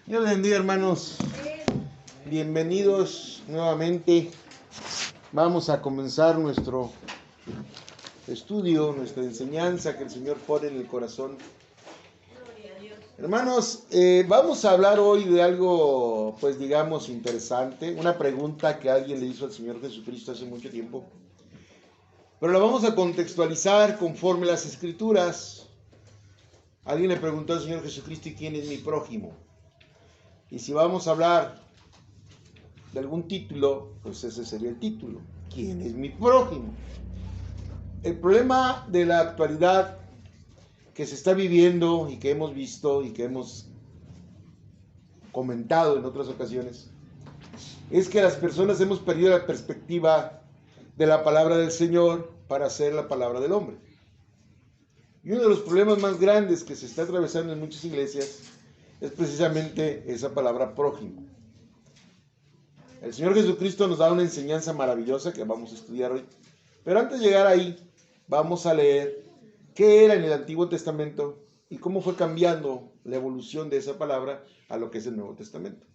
Dios les bendiga, hermanos. Bienvenidos nuevamente. Vamos a comenzar nuestro estudio, nuestra enseñanza que el Señor pone en el corazón. Hermanos, vamos a hablar hoy de algo, pues digamos, interesante. Una pregunta que alguien le hizo al Señor Jesucristo hace mucho tiempo. Pero la vamos a contextualizar conforme las Escrituras. Alguien le preguntó al Señor Jesucristo: ¿y quién es mi prójimo? Y si vamos a hablar de algún título, pues ese sería el título: ¿quién es mi prójimo? El problema de la actualidad que se está viviendo y que hemos visto y que hemos comentado en otras ocasiones es que las personas hemos perdido la perspectiva de la palabra del Señor para hacer la palabra del hombre. Y uno de los problemas más grandes que se está atravesando en muchas iglesias es precisamente esa palabra prójimo. El Señor Jesucristo nos da una enseñanza maravillosa que vamos a estudiar hoy. Pero antes de llegar ahí, vamos a leer qué era en el Antiguo Testamento y cómo fue cambiando la evolución de esa palabra a lo que es el Nuevo Testamento.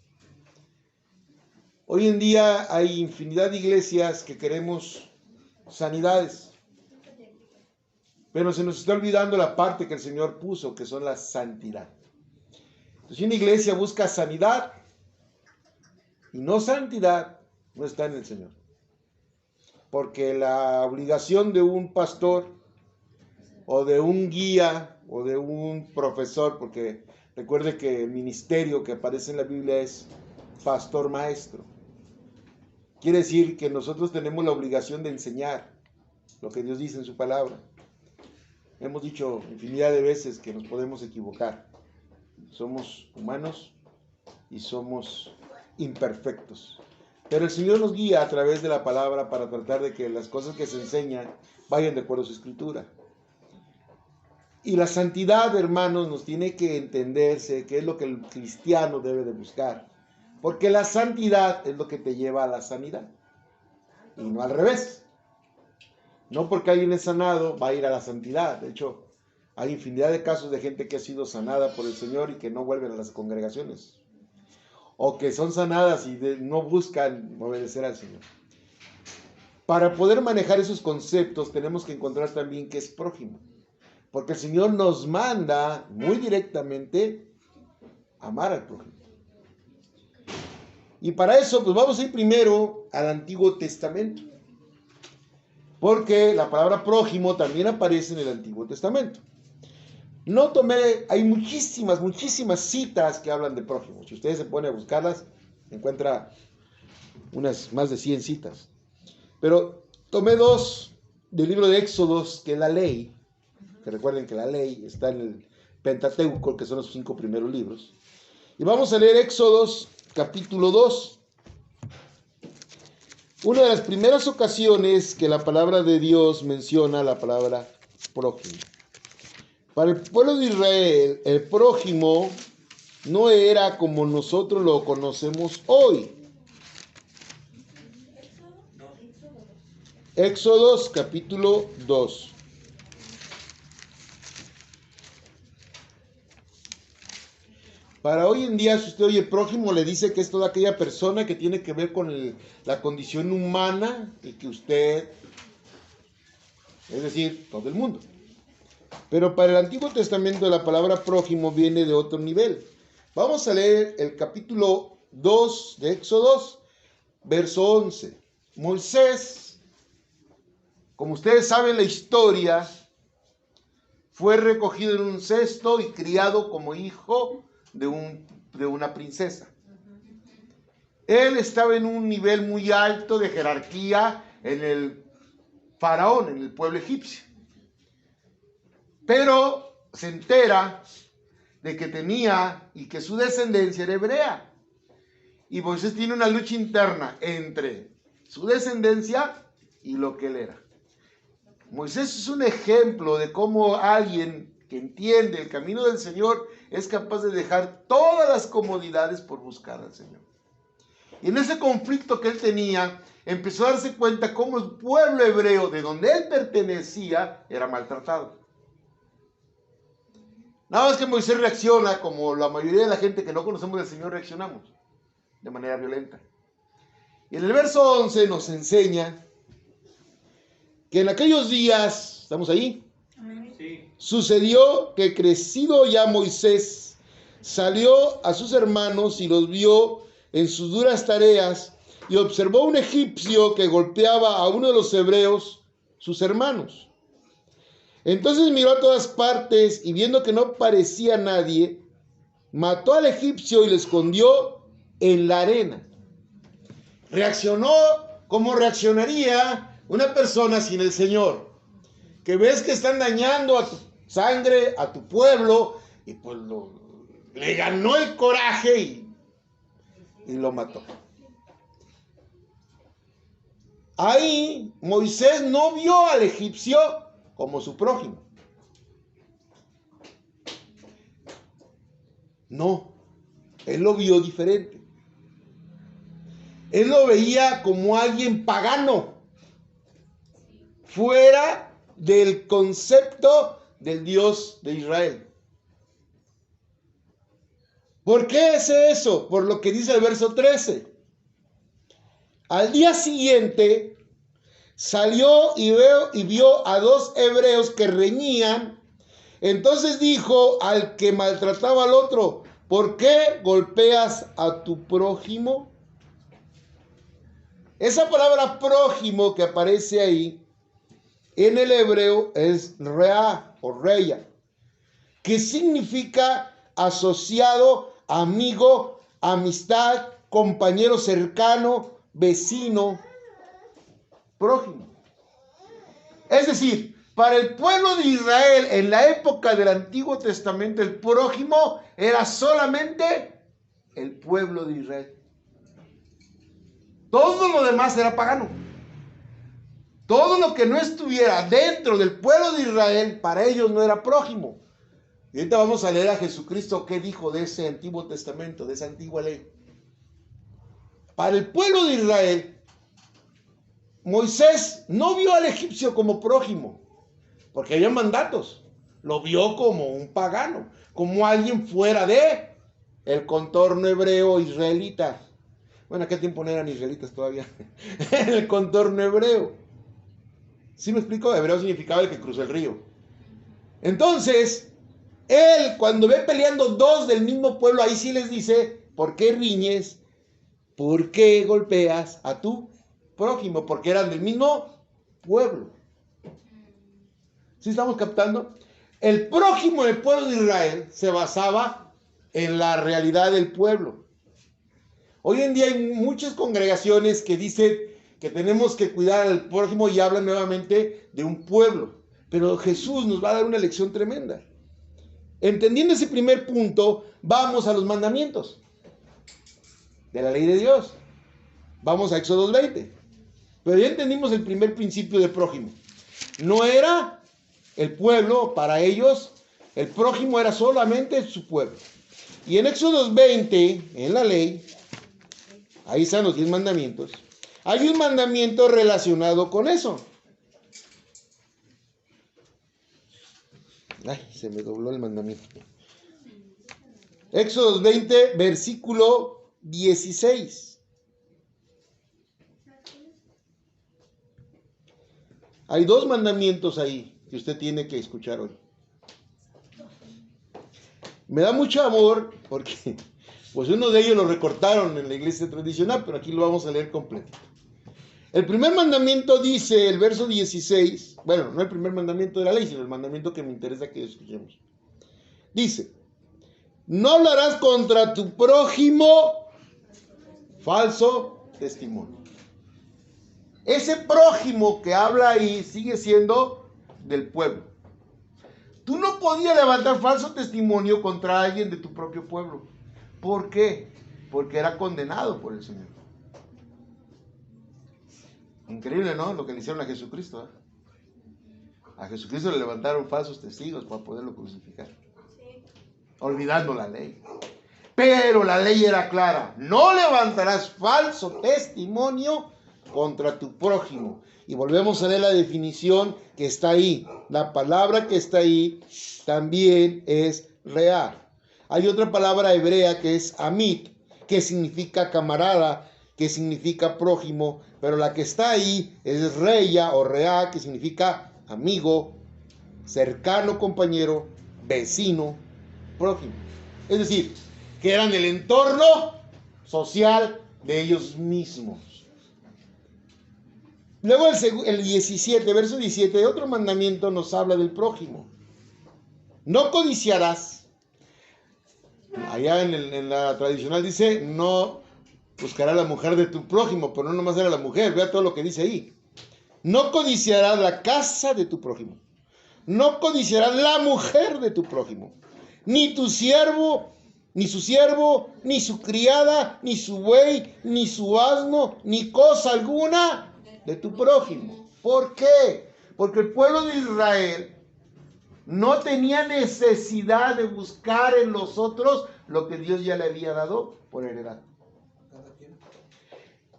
Hoy en día hay infinidad de iglesias que queremos sanidades, pero se nos está olvidando la parte que el Señor puso, que son la santidad. Entonces, si una iglesia busca sanidad y no santidad, no está en el Señor. Porque la obligación de un pastor o de un guía o de un profesor, porque recuerde que el ministerio que aparece en la Biblia es pastor maestro. Quiere decir que nosotros tenemos la obligación de enseñar lo que Dios dice en su palabra. Hemos dicho infinidad de veces que nos podemos equivocar. Somos humanos y somos imperfectos. Pero el Señor nos guía a través de la palabra para tratar de que las cosas que se enseñan vayan de acuerdo a su escritura. Y la santidad, hermanos, nos tiene que entenderse que es lo que el cristiano debe de buscar. Porque la santidad es lo que te lleva a la sanidad. Y no al revés. No porque alguien es sanado va a ir a la santidad. De hecho, hay infinidad de casos de gente que ha sido sanada por el Señor y que no vuelven a las congregaciones. O que son sanadas y no buscan obedecer al Señor. Para poder manejar esos conceptos tenemos que encontrar también qué es prójimo. Porque el Señor nos manda muy directamente amar al prójimo. Y para eso, pues vamos a ir primero al Antiguo Testamento. Porque la palabra prójimo también aparece en el Antiguo Testamento. Hay muchísimas citas que hablan de prójimo. Si ustedes se ponen a buscarlas, encuentra unas más de 100 citas. Pero tomé dos del libro de Éxodos, que es la ley, que recuerden que la ley está en el Pentateuco, que son los 5 primeros libros. Y vamos a leer Éxodos capítulo 2. Una de las primeras ocasiones que la palabra de Dios menciona la palabra prójimo. Para el pueblo de Israel, el prójimo no era como nosotros lo conocemos hoy. Éxodos capítulo 2. Para hoy en día, si usted oye prójimo, le dice que es toda aquella persona que tiene que ver con la condición humana y que usted, es decir, todo el mundo. Pero para el Antiguo Testamento la palabra prójimo viene de otro nivel. Vamos a leer el capítulo 2 de Éxodos, verso 11. Moisés, como ustedes saben la historia, fue recogido en un cesto y criado como hijo de una princesa. Él estaba en un nivel muy alto de jerarquía en el faraón, en el pueblo egipcio. Pero se entera de que tenía y que su descendencia era hebrea. Y Moisés tiene una lucha interna entre su descendencia y lo que él era. Moisés es un ejemplo de cómo alguien que entiende el camino del Señor es capaz de dejar todas las comodidades por buscar al Señor. Y en ese conflicto que él tenía, empezó a darse cuenta cómo el pueblo hebreo de donde él pertenecía era maltratado. Nada más que Moisés reacciona como la mayoría de la gente que no conocemos del Señor reaccionamos, de manera violenta. Y en el verso 11 nos enseña que en aquellos días, ¿estamos ahí? Sí. Sucedió que crecido ya Moisés salió a sus hermanos y los vio en sus duras tareas y observó un egipcio que golpeaba a uno de los hebreos, sus hermanos. Entonces miró a todas partes y viendo que no parecía nadie, mató al egipcio y lo escondió en la arena. Reaccionó como reaccionaría una persona sin el Señor, que ves que están dañando a tu sangre, a tu pueblo, y pues le ganó el coraje y lo mató. Ahí Moisés no vio al egipcio como su prójimo. No, él lo vio diferente. Él lo veía como alguien pagano, fuera del concepto del Dios de Israel. ¿Por qué es eso? Por lo que dice el verso 13. Al día siguiente salió y vio a dos hebreos que reñían. Entonces dijo al que maltrataba al otro: ¿por qué golpeas a tu prójimo? Esa palabra prójimo que aparece ahí en el hebreo es rea o reya, que significa asociado, amigo, amistad, compañero cercano, vecino, prójimo. Es decir, para el pueblo de Israel en la época del Antiguo Testamento, el prójimo era solamente el pueblo de Israel. Todo lo demás era pagano. Todo lo que no estuviera dentro del pueblo de Israel, para ellos no era prójimo. Y ahorita vamos a leer a Jesucristo qué dijo de ese Antiguo Testamento, de esa antigua ley. Para el pueblo de Israel, Moisés no vio al egipcio como prójimo, porque había mandatos. Lo vio como un pagano, como alguien fuera de el contorno hebreo israelita. Bueno, aquel tiempo no eran israelitas todavía. En el contorno hebreo. ¿Sí me explico? Hebreo significaba el que cruzó el río. Entonces, él cuando ve peleando dos del mismo pueblo, ahí sí les dice: ¿por qué riñes? ¿Por qué golpeas a tu prójimo? Porque eran del mismo pueblo. ¿Sí estamos captando? El prójimo del pueblo de Israel se basaba en la realidad del pueblo. Hoy en día hay muchas congregaciones que dicen que tenemos que cuidar al prójimo y hablan nuevamente de un pueblo. Pero Jesús nos va a dar una lección tremenda. Entendiendo ese primer punto, vamos a los mandamientos de la ley de Dios. Vamos a Éxodo 20. Pero ya entendimos el primer principio de prójimo. No era el pueblo, para ellos, el prójimo era solamente su pueblo. Y en Éxodo 20, en la ley, ahí están los 10 mandamientos, hay un mandamiento relacionado con eso. Ay, se me dobló el mandamiento. Éxodo 20, versículo 16. Hay 2 mandamientos ahí que usted tiene que escuchar hoy. Me da mucho amor porque pues uno de ellos lo recortaron en la iglesia tradicional, pero aquí lo vamos a leer completo. El primer mandamiento dice, el verso 16, bueno, no el primer mandamiento de la ley, sino el mandamiento que me interesa que escuchemos. Dice: no hablarás contra tu prójimo falso testimonio. Ese prójimo que habla ahí sigue siendo del pueblo. Tú no podías levantar falso testimonio contra alguien de tu propio pueblo. ¿Por qué? Porque era condenado por el Señor. Increíble, ¿no? Lo que le hicieron a Jesucristo. A Jesucristo le levantaron falsos testigos para poderlo crucificar. Olvidando la ley. Pero la ley era clara: no levantarás falso testimonio contra tu prójimo. Y volvemos a leer la definición que está ahí. La palabra que está ahí también es Rea. Hay otra palabra hebrea que es amit, que significa camarada, que significa prójimo, pero la que está ahí es reya o rea, que significa amigo, cercano compañero, vecino, prójimo. Es decir, que eran el entorno social de ellos mismos. Luego el 17, verso 17, otro mandamiento nos habla del prójimo. No codiciarás. Allá en la tradicional dice, no buscarás la mujer de tu prójimo, pero no nomás era la mujer, vea todo lo que dice ahí. No codiciarás la casa de tu prójimo. No codiciarás la mujer de tu prójimo. Ni tu siervo, ni su siervo, ni su criada, ni su buey, ni su asno, ni cosa alguna de tu prójimo. ¿Por qué? Porque el pueblo de Israel no tenía necesidad de buscar en los otros lo que Dios ya le había dado por heredad.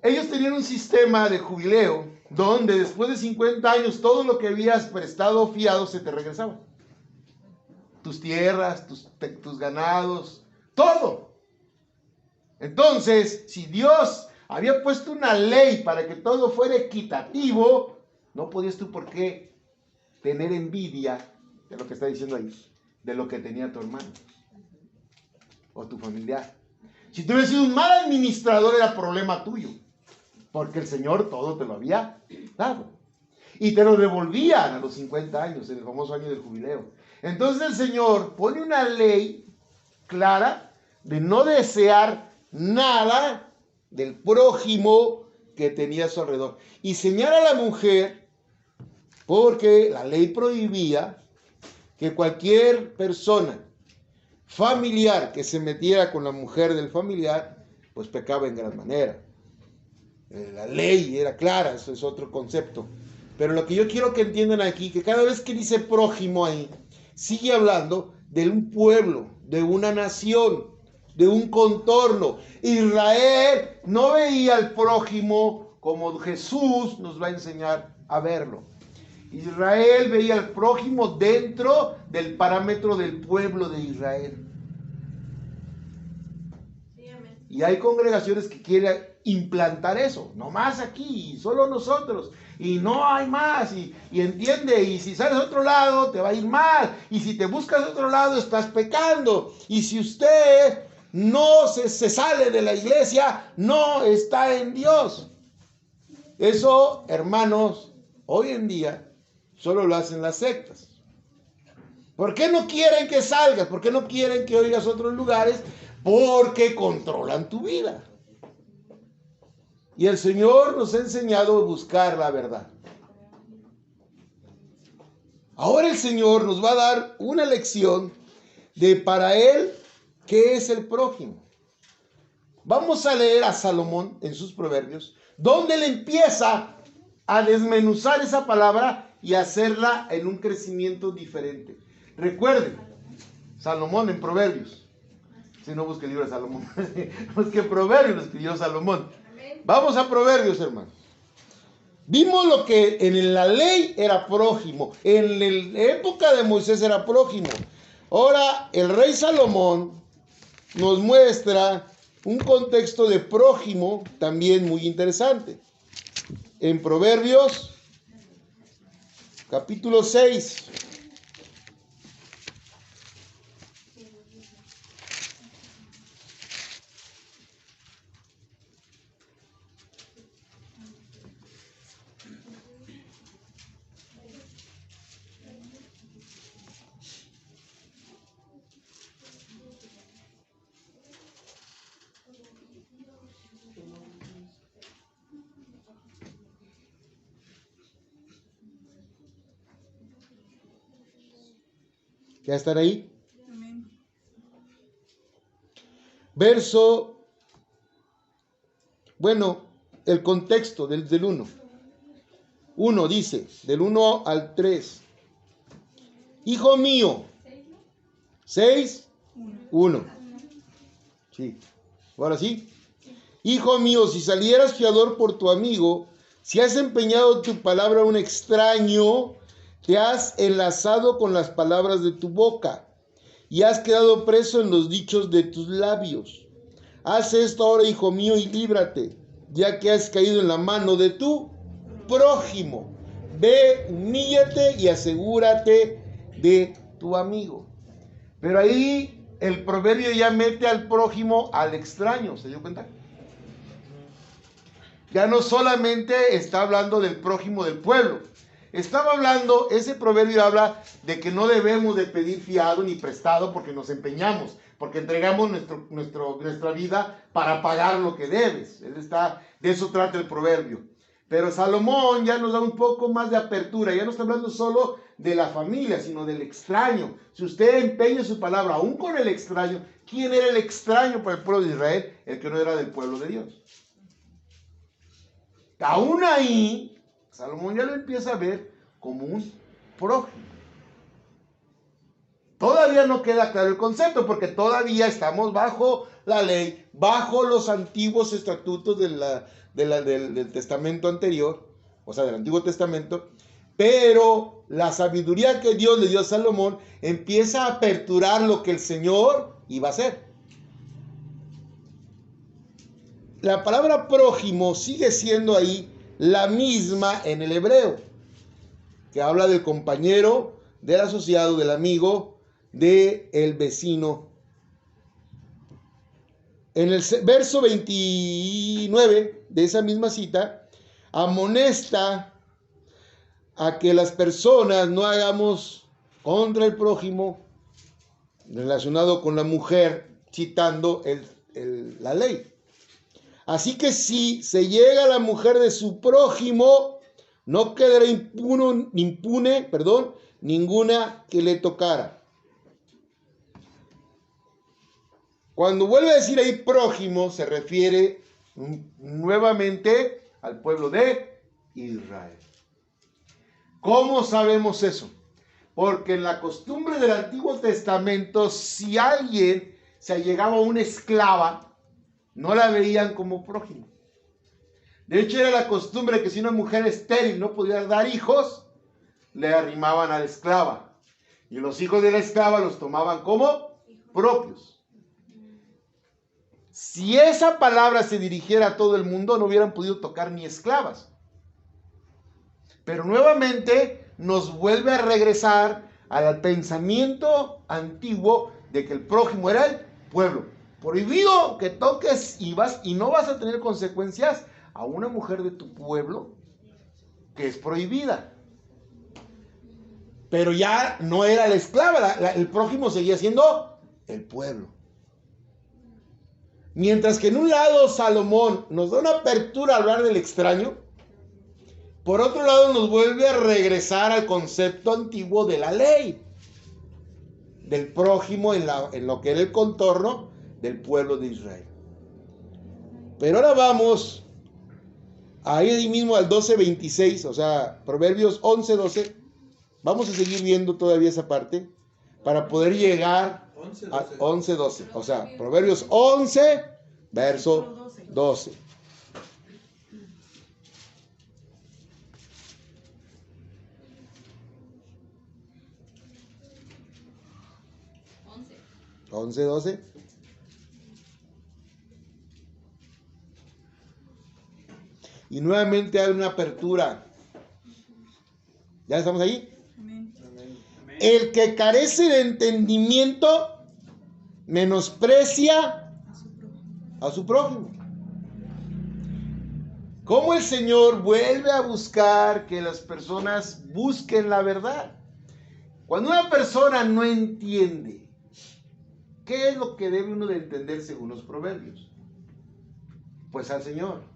Ellos tenían un sistema de jubileo donde después de 50 años todo lo que habías prestado fiado se te regresaba. Tus tierras, tus ganados, todo. Entonces, si Dios había puesto una ley para que todo fuera equitativo, no podías tú por qué tener envidia de lo que está diciendo ahí, de lo que tenía tu hermano o tu familiar. Si tú hubieras sido un mal administrador, era problema tuyo, porque el Señor todo te lo había dado. Y te lo devolvían a los 50 años, en el famoso año del jubileo. Entonces el Señor pone una ley clara de no desear nada del prójimo que tenía a su alrededor. Y señala a la mujer, porque la ley prohibía que cualquier persona familiar que se metiera con la mujer del familiar, pues pecaba en gran manera. La ley era clara, eso es otro concepto. Pero lo que yo quiero que entiendan aquí, que cada vez que dice prójimo ahí, sigue hablando de un pueblo, de una nación, de un contorno. Israel no veía al prójimo como Jesús nos va a enseñar a verlo. Israel veía al prójimo dentro del parámetro del pueblo de Israel. Sí, amén. Y hay congregaciones que quieren implantar eso, no más aquí, solo nosotros, y no hay más, y entiende, y si sales a otro lado te va a ir mal, y si te buscas a otro lado estás pecando, y si usted no se sale de la iglesia, no está en Dios. Eso, hermanos, hoy en día solo lo hacen las sectas. ¿Por qué no quieren que salgas? ¿Por qué no quieren que oigas otros lugares? Porque controlan tu vida. Y el Señor nos ha enseñado a buscar la verdad. Ahora el Señor nos va a dar una lección de para Él qué es el prójimo. Vamos a leer a Salomón en sus proverbios, donde él empieza a desmenuzar esa palabra y hacerla en un crecimiento diferente. Recuerden, Salomón en Proverbios. Si no, busque el libro de Salomón. Busque Proverbios, lo escribió Salomón. Vamos a Proverbios, hermanos. Vimos lo que en la ley era prójimo. En la época de Moisés era prójimo. Ahora el rey Salomón nos muestra un contexto de prójimo también muy interesante. En Proverbios, capítulo 6. ¿Ya están ahí? Amén. Verso, bueno, el contexto del 1. 1 dice, del 1 al 3. Hijo mío. 6, 1. Sí. Ahora sí. Hijo mío, si salieras fiador por tu amigo, si has empeñado tu palabra a un extraño, te has enlazado con las palabras de tu boca y has quedado preso en los dichos de tus labios. Haz esto ahora, hijo mío, y líbrate, ya que has caído en la mano de tu prójimo. Ve, humíllate y asegúrate de tu amigo. Pero ahí el proverbio ya mete al prójimo al extraño, ¿se dio cuenta? Ya no solamente está hablando del prójimo del pueblo. Estaba hablando, ese proverbio habla de que no debemos de pedir fiado ni prestado porque nos empeñamos, porque entregamos nuestra vida para pagar lo que debes. De eso trata el proverbio. Pero Salomón ya nos da un poco más de apertura, ya no está hablando solo de la familia, sino del extraño. Si usted empeña su palabra, aún con el extraño, ¿quién era el extraño para el pueblo de Israel? El que no era del pueblo de Dios. Aún ahí, Salomón ya lo empieza a ver como un prójimo. Todavía no queda claro el concepto, porque todavía estamos bajo la ley, bajo los antiguos estatutos del testamento anterior, o sea, del Antiguo Testamento, pero la sabiduría que Dios le dio a Salomón empieza a aperturar lo que el Señor iba a hacer. La palabra prójimo sigue siendo ahí la misma en el hebreo, que habla del compañero, del asociado, del amigo, del vecino. En el verso 29 de esa misma cita, amonesta a que las personas no hagamos contra el prójimo relacionado con la mujer, citando la ley. Así que si se llega a la mujer de su prójimo, no quedará impune, ninguna que le tocara. Cuando vuelve a decir ahí prójimo, se refiere nuevamente al pueblo de Israel. ¿Cómo sabemos eso? Porque en la costumbre del Antiguo Testamento, si alguien se allegaba a una esclava, no la veían como prójimo. De hecho, era la costumbre que si una mujer estéril no podía dar hijos, le arrimaban a la esclava. Y los hijos de la esclava los tomaban como propios. Si esa palabra se dirigiera a todo el mundo, no hubieran podido tocar ni esclavas. Pero nuevamente nos vuelve a regresar al pensamiento antiguo de que el prójimo era el pueblo. Prohibido que toques y no vas a tener consecuencias a una mujer de tu pueblo que es prohibida. Pero ya no era la esclava, el prójimo seguía siendo el pueblo. Mientras que en un lado Salomón nos da una apertura a hablar del extraño, por otro lado nos vuelve a regresar al concepto antiguo de la ley, del prójimo en lo que era el contorno del pueblo de Israel. Pero ahora vamos ahí mismo al 12:26, o sea, Proverbios 11:12. Vamos a seguir viendo todavía esa parte para poder llegar a 11:12. O sea, Proverbios 11, verso 12. Once, 12. Y nuevamente hay una apertura. ¿Ya estamos ahí? Amén. El que carece de entendimiento menosprecia a su prójimo. ¿Cómo el Señor vuelve a buscar que las personas busquen la verdad? Cuando una persona no entiende, ¿qué es lo que debe uno de entender según los proverbios? Pues al Señor.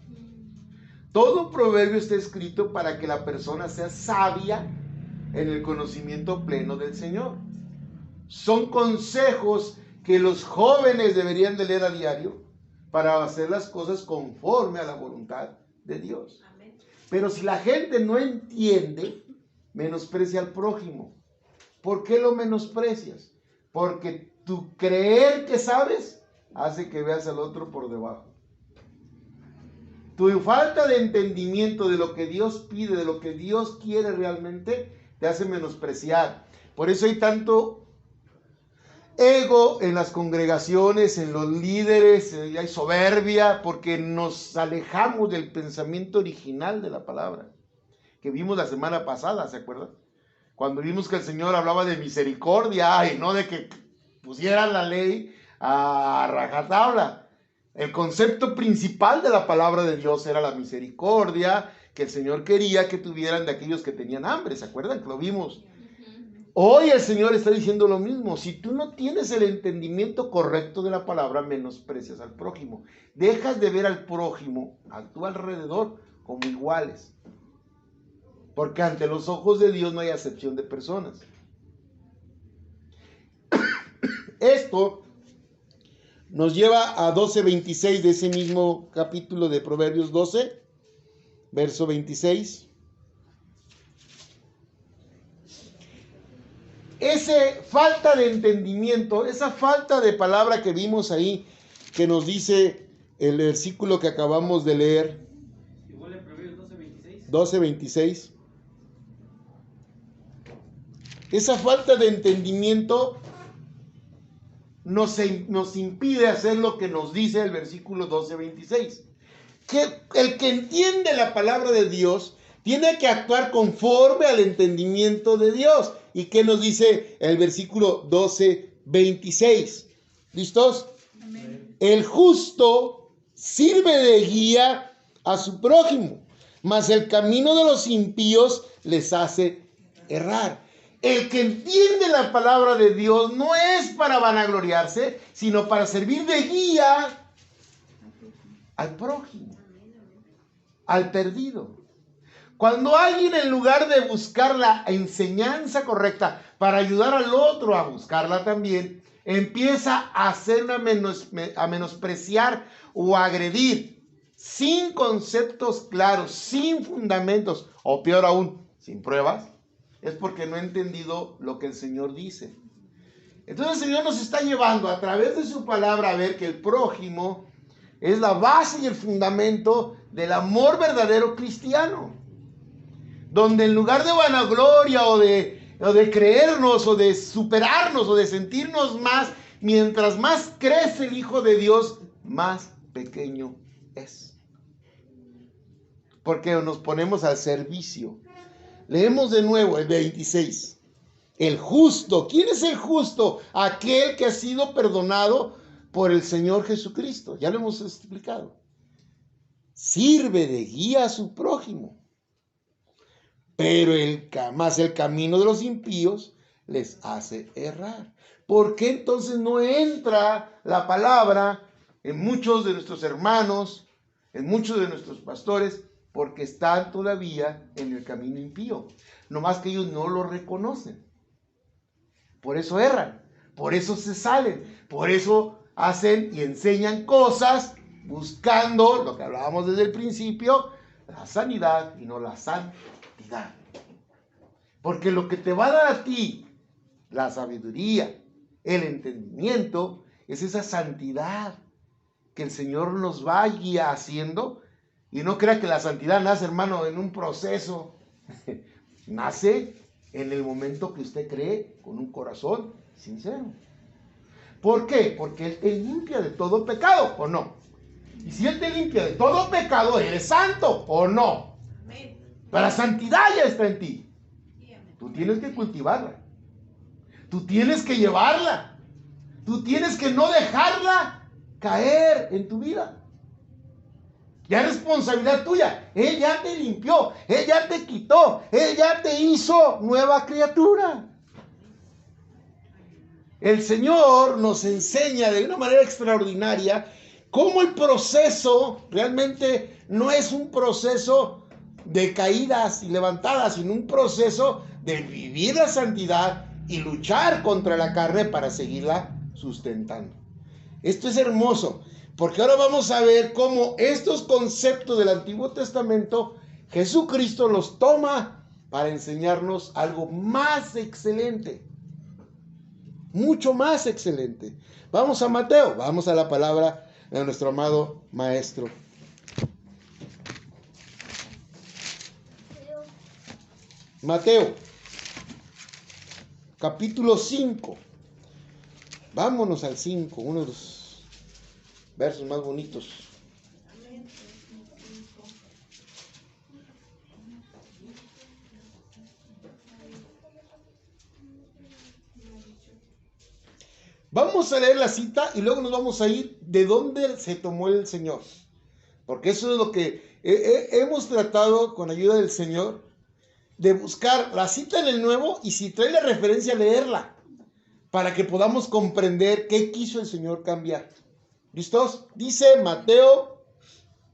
Todo proverbio está escrito para que la persona sea sabia en el conocimiento pleno del Señor. Son consejos que los jóvenes deberían de leer a diario para hacer las cosas conforme a la voluntad de Dios. Amén. Pero si la gente no entiende, menosprecia al prójimo. ¿Por qué lo menosprecias? Porque tu creer que sabes hace que veas al otro por debajo. Tu falta de entendimiento de lo que Dios pide, de lo que Dios quiere realmente, te hace menospreciar. Por eso hay tanto ego en las congregaciones, en los líderes, hay soberbia, porque nos alejamos del pensamiento original de la palabra, que vimos la semana pasada, ¿se acuerdan? Cuando vimos que el Señor hablaba de misericordia y no de que pusieran la ley a rajatabla. El concepto principal de la palabra de Dios era la misericordia que el Señor quería que tuvieran de aquellos que tenían hambre, ¿se acuerdan? Que lo vimos. Hoy el Señor está diciendo lo mismo. Si tú no tienes el entendimiento correcto de la palabra, menosprecias al prójimo. Dejas de ver al prójimo a tu alrededor como iguales. Porque ante los ojos de Dios no hay acepción de personas. Esto nos lleva a 12:26 de ese mismo capítulo de Proverbios 12, verso 26. Esa falta de entendimiento, esa falta de palabra que vimos ahí, que nos dice el versículo que acabamos de leer, igual en Proverbios 12:26. 12:26. Esa falta de entendimiento nos impide hacer lo que nos dice el versículo 12:26. Que el que entiende la palabra de Dios tiene que actuar conforme al entendimiento de Dios. ¿Y qué nos dice el versículo 12:26? ¿Listos? Amén. El justo sirve de guía a su prójimo, mas el camino de los impíos les hace errar. El que entiende la palabra de Dios no es para vanagloriarse, sino para servir de guía al prójimo, al perdido. Cuando alguien, en lugar de buscar la enseñanza correcta para ayudar al otro a buscarla también, empieza a a menospreciar o a agredir sin conceptos claros, sin fundamentos, o peor aún, sin pruebas, es porque no ha entendido lo que el Señor dice. Entonces el Señor nos está llevando a través de su palabra a ver que el prójimo es la base y el fundamento del amor verdadero cristiano. Donde en lugar de vanagloria o de creernos o de superarnos o de sentirnos más, mientras más crece el Hijo de Dios, más pequeño es. Porque nos ponemos al servicio. Leemos de nuevo el 26. El justo. ¿Quién es el justo? Aquel que ha sido perdonado por el Señor Jesucristo. Ya lo hemos explicado. Sirve de guía a su prójimo. Pero más el camino de los impíos les hace errar. ¿Por qué entonces no entra la palabra en muchos de nuestros hermanos, en muchos de nuestros pastores? Porque están todavía en el camino impío. Nomás que ellos no lo reconocen. Por eso erran, por eso se salen, por eso hacen y enseñan cosas buscando lo que hablábamos desde el principio, la sanidad y no la santidad. Porque lo que te va a dar a ti la sabiduría, el entendimiento, es esa santidad que el Señor nos va guía haciendo. Y no crea que la santidad nace, hermano, en un proceso. Nace en el momento que usted cree con un corazón sincero. ¿Por qué? Porque Él te limpia de todo pecado, ¿o no? Y si Él te limpia de todo pecado, eres santo, ¿o no? Amén. Pero la santidad ya está en ti. Tú tienes que cultivarla. Tú tienes que llevarla. Tú tienes que no dejarla caer en tu vida. Ya es responsabilidad tuya. Él ya te limpió. Él ya te quitó. Él ya te hizo nueva criatura. El Señor nos enseña de una manera extraordinaria cómo el proceso realmente no es un proceso de caídas y levantadas, sino un proceso de vivir la santidad y luchar contra la carne para seguirla sustentando. Esto es hermoso. Porque ahora vamos a ver cómo estos conceptos del Antiguo Testamento, Jesucristo los toma para enseñarnos algo más excelente. Mucho más excelente. Vamos a Mateo, vamos a la palabra de nuestro amado Maestro. Mateo, capítulo 5, Vámonos al 5, uno de los versos más bonitos. Vamos a leer la cita y luego nos vamos a ir de dónde se tomó el Señor. Porque eso es lo que hemos tratado con ayuda del Señor, de buscar la cita en el Nuevo y si trae la referencia, leerla, para que podamos comprender qué quiso el Señor cambiar. ¿Listos? Dice Mateo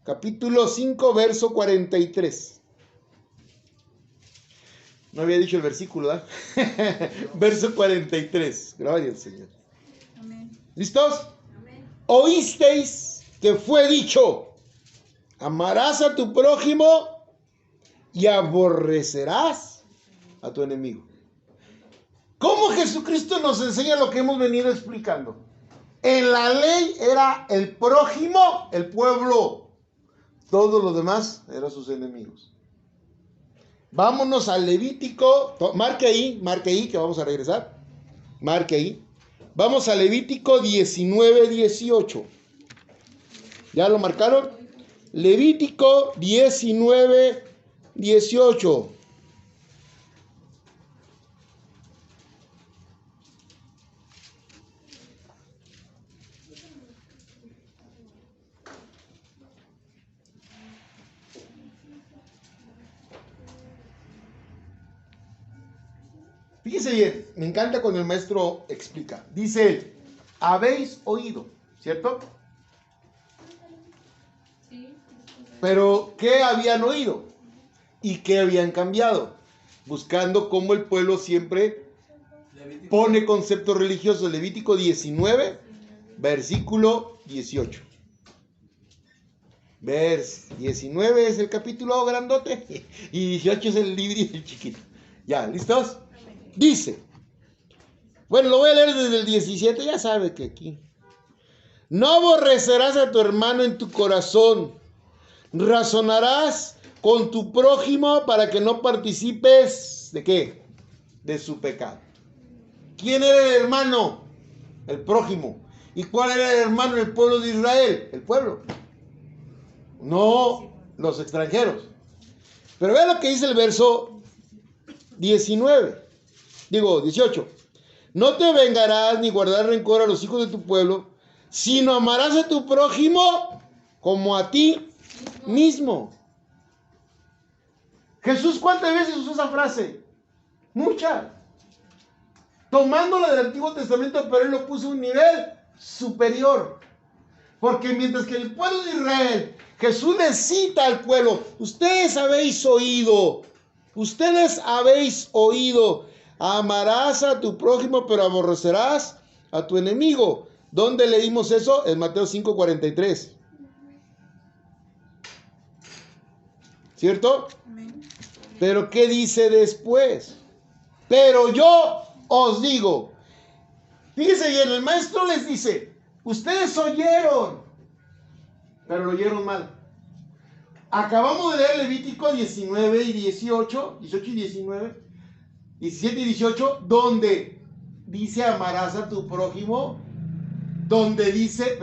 capítulo 5, verso 43. No había dicho el versículo, ¿verdad? Verso 43. Gloria al Señor. Amén. ¿Listos? Amén. Oísteis que fue dicho: amarás a tu prójimo y aborrecerás a tu enemigo. ¿Cómo Jesucristo nos enseña lo que hemos venido explicando? En la ley era el prójimo, el pueblo. Todos los demás eran sus enemigos. Vámonos al Levítico. Marque ahí que vamos a regresar. Marque ahí. Vamos a Levítico 19, 18. ¿Ya lo marcaron? Levítico 19, 18. Fíjese bien, me encanta cuando el maestro explica. Dice él: habéis oído, ¿cierto? Sí. Pero ¿qué habían oído? ¿Y qué habían cambiado? Buscando cómo el pueblo siempre pone conceptos religiosos. Levítico 19, versículo 18. Vers 19 es el capítulo grandote y 18 es el librito chiquito. ¿Ya? ¿Listos? Dice, bueno, lo voy a leer desde el 17, ya sabe que aquí. No aborrecerás a tu hermano en tu corazón, razonarás con tu prójimo para que no participes, ¿de qué? De su pecado. ¿Quién era el hermano? El prójimo. ¿Y cuál era el hermano del pueblo de Israel? El pueblo. No los extranjeros. Pero vean lo que dice el verso 18. No te vengarás ni guardarás rencor a los hijos de tu pueblo, sino amarás a tu prójimo como a ti mismo. Jesús, ¿cuántas veces usó esa frase? Muchas. Tomándola del Antiguo Testamento, pero él lo puso a un nivel superior. Porque mientras que el pueblo de Israel, Jesús le cita al pueblo: ustedes habéis oído, amarás a tu prójimo, pero aborrecerás a tu enemigo. ¿Dónde leímos eso? En Mateo 5:43. ¿Cierto? Amén. Pero ¿qué dice después? Pero yo os digo. Fíjense bien, el maestro les dice: ustedes oyeron, pero lo oyeron mal. Acabamos de leer Levítico 19 y 18 y 19, 17 y 18, donde dice amarás a tu prójimo, donde dice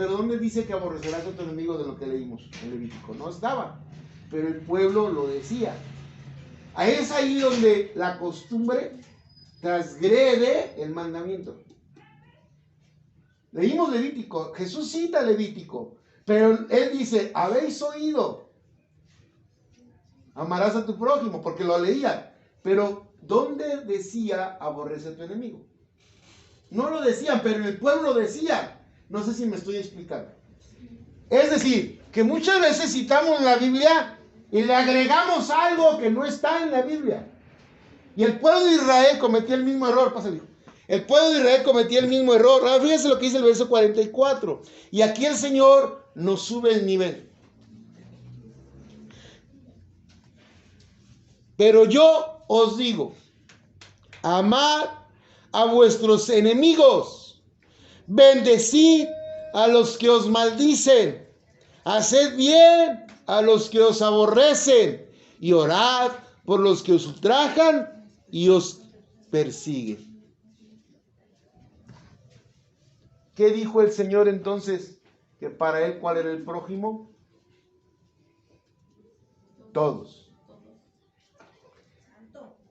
que aborrecerás a tu enemigo, de lo que leímos en Levítico. No estaba, pero el pueblo lo decía. Es ahí donde la costumbre transgrede el mandamiento. Leímos Levítico, Jesús cita Levítico, pero él dice: habéis oído, amarás a tu prójimo, porque lo leían. Pero ¿dónde decía aborrece a tu enemigo? No lo decían, pero en el pueblo lo decían. No sé si me estoy explicando. Es decir, que muchas veces citamos la Biblia y le agregamos algo que no está en la Biblia. Y el pueblo de Israel cometía el mismo error. Pásale. El pueblo de Israel cometía el mismo error. Ahora fíjense lo que dice el verso 44. Y aquí el Señor nos sube el nivel. Pero yo os digo: amad a vuestros enemigos, bendecid a los que os maldicen, haced bien a los que os aborrecen, y orad por los que os ultrajan y os persiguen. ¿qué dijo el Señor entonces? Que para él, ¿cuál era el prójimo? Todos.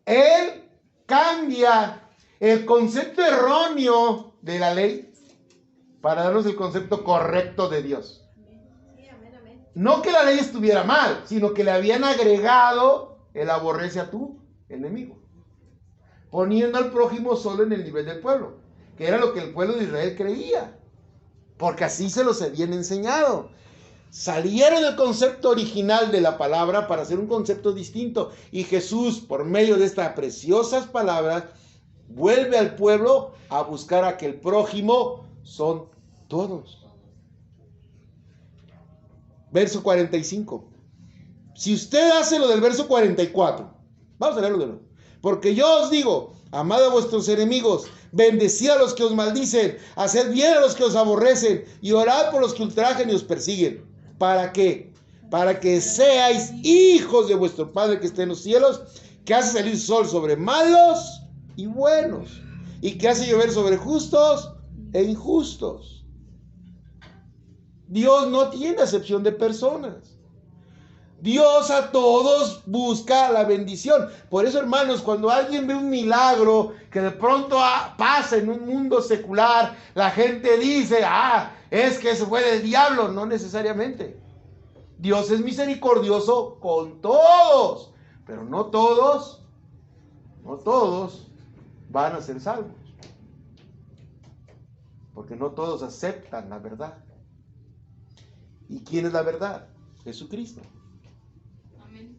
Él cambia el concepto erróneo de la ley para darnos el concepto correcto de Dios. No que la ley estuviera mal, sino que le habían agregado el aborrece a tu enemigo, poniendo al prójimo solo en el nivel del pueblo, que era lo que el pueblo de Israel creía, porque así se los habían enseñado. Salieron del concepto original de la palabra para hacer un concepto distinto, y Jesús, por medio de estas preciosas palabras, vuelve al pueblo a buscar a que el prójimo son todos. Verso 45. Si usted hace lo del verso 44, vamos a leerlo de nuevo. Porque yo os digo, amad a vuestros enemigos, bendecid a los que os maldicen, haced bien a los que os aborrecen, y orad por los que ultrajan y os persiguen. ¿Para qué? Para que seáis hijos de vuestro Padre que está en los cielos, que hace salir sol sobre malos y buenos, y que hace llover sobre justos e injustos. Dios no tiene acepción de personas. Dios a todos busca la bendición. Por eso, hermanos, cuando alguien ve un milagro que de pronto pasa en un mundo secular, la gente dice, es que se fue del diablo. No necesariamente. Dios es misericordioso con todos, pero no todos van a ser salvos. Porque no todos aceptan la verdad. ¿Y quién es la verdad? Jesucristo. Amén.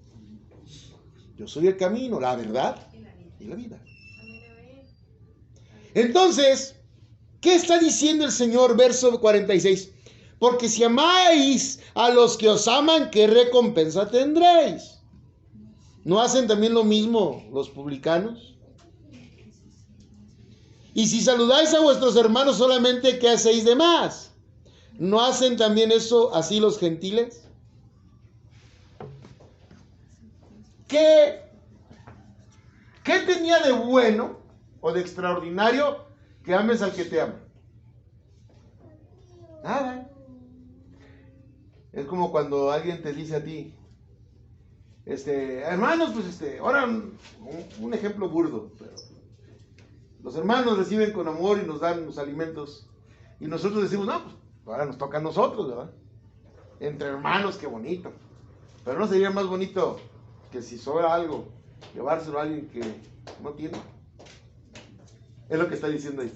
Yo soy el camino, la verdad y la vida. Entonces, ¿qué está diciendo el Señor? Verso 46. Porque si amáis a los que os aman, ¿qué recompensa tendréis? ¿No hacen también lo mismo los publicanos? Y si saludáis a vuestros hermanos solamente, ¿qué hacéis de más? ¿No hacen también eso así los gentiles? ¿Qué tenía de bueno o de extraordinario que ames al que te ama? Nada. Es como cuando alguien te dice a ti, hermanos, pues ahora un ejemplo burdo, pero los hermanos reciben con amor y nos dan los alimentos, y nosotros decimos, no, pues ahora nos toca a nosotros, ¿verdad? Entre hermanos, qué bonito. Pero no sería más bonito que si sobra algo, llevárselo a alguien que no tiene. Es lo que está diciendo ahí.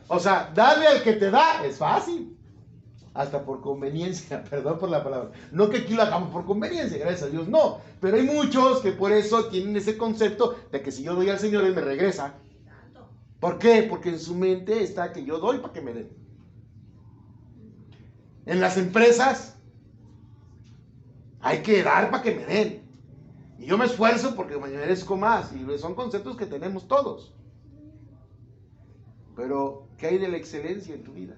O sea, darle al que te da es fácil. Hasta por conveniencia, perdón por la palabra. No que aquí lo hagamos por conveniencia, gracias a Dios, no. Pero hay muchos que por eso tienen ese concepto de que si yo doy al Señor, Él me regresa. ¿Por qué? Porque en su mente está que yo doy para que me den. En las empresas hay que dar para que me den. Y yo me esfuerzo porque me merezco más. Y son conceptos que tenemos todos. Pero, ¿qué hay de la excelencia en tu vida?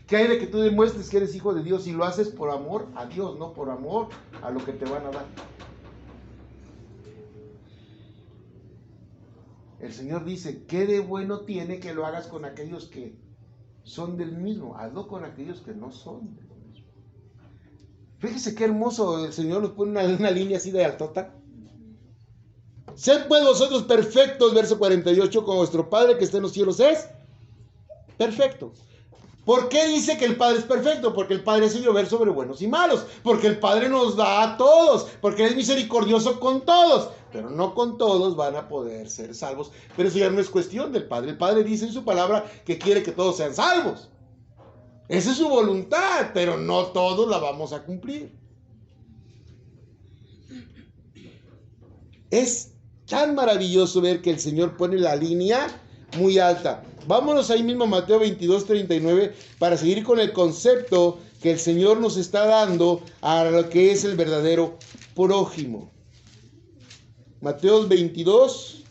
¿Qué hay de que tú demuestres que eres hijo de Dios y lo haces por amor a Dios, no por amor a lo que te van a dar? El Señor dice, ¿qué de bueno tiene que lo hagas con aquellos que son del mismo? Hazlo con aquellos que no son del mismo. Fíjese qué hermoso, el Señor nos pone una línea así de altota. Sed pues vosotros perfectos, verso 48, como vuestro Padre que está en los cielos es perfecto. ¿Por qué dice que el Padre es perfecto? Porque el Padre hace llover sobre buenos y malos. Porque el Padre nos da a todos. Porque Él es misericordioso con todos. Pero no con todos van a poder ser salvos. Pero eso ya no es cuestión del Padre. El Padre dice en su palabra que quiere que todos sean salvos. Esa es su voluntad, pero no todos la vamos a cumplir. Es tan maravilloso ver que el Señor pone la línea muy alta. Vámonos ahí mismo a Mateo 22:39 para seguir con el concepto que el Señor nos está dando a lo que es el verdadero prójimo. Mateo 22.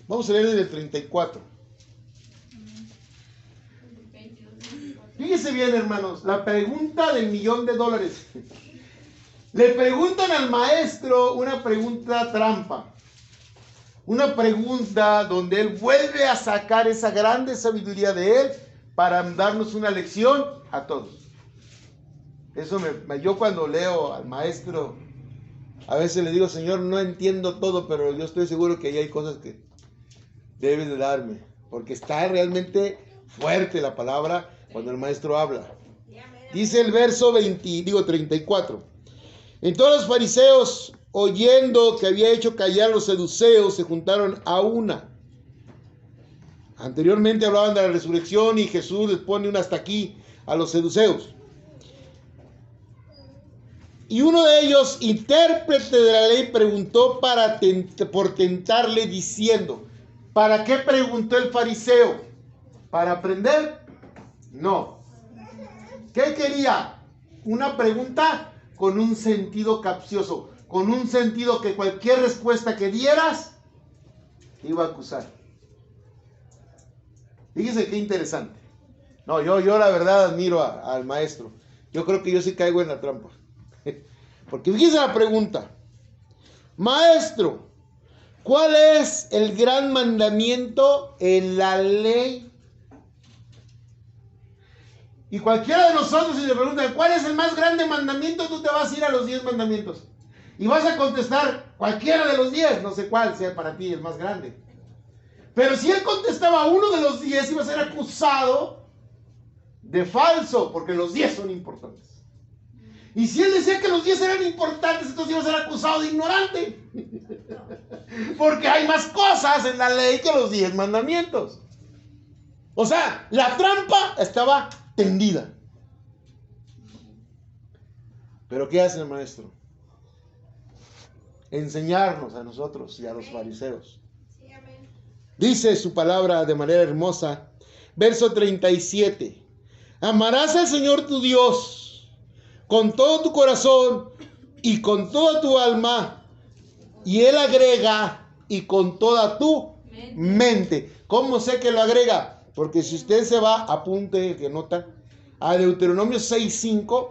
Vamos a leer desde el 34. Fíjese bien, hermanos, la pregunta del $1,000,000. Le preguntan al maestro una pregunta trampa. Una pregunta donde Él vuelve a sacar esa grande sabiduría de Él para darnos una lección a todos. Eso yo cuando leo al maestro, a veces le digo, Señor, no entiendo todo, pero yo estoy seguro que ahí hay cosas que debes de darme, porque está realmente fuerte la palabra cuando el maestro habla. Dice el verso 34. Entonces los fariseos, oyendo que había hecho callar a los seduceos, se juntaron a una. Anteriormente hablaban de la resurrección y Jesús les pone un hasta aquí a los seduceos. Y uno de ellos, intérprete de la ley, preguntó por tentarle diciendo, ¿para qué preguntó el fariseo? ¿Para aprender? No. ¿Qué quería? Una pregunta con un sentido capcioso, con un sentido que cualquier respuesta que dieras iba a acusar. Fíjese qué interesante. No, yo la verdad admiro al maestro. Yo creo que yo sí caigo en la trampa. Porque fíjese la pregunta. Maestro, ¿cuál es el gran mandamiento en la ley? Y cualquiera de nosotros, si le preguntan, ¿cuál es el más grande mandamiento? Tú te vas a ir a los 10 mandamientos. Y vas a contestar cualquiera de los 10, no sé cuál sea para ti el más grande. Pero si él contestaba uno de los 10, iba a ser acusado de falso, porque los 10 son importantes. Y si él decía que los 10 eran importantes, entonces iba a ser acusado de ignorante. Porque hay más cosas en la ley que los 10 mandamientos. O sea, la trampa estaba tendida. Pero ¿qué hace el maestro? Enseñarnos a nosotros y a los fariseos. Dice su palabra de manera hermosa, verso 37. Amarás al Señor tu Dios con todo tu corazón y con toda tu alma. Y él agrega, y con toda tu mente. ¿Cómo sé que lo agrega? Porque si usted se va, apunte, que nota, a Deuteronomio 6.5.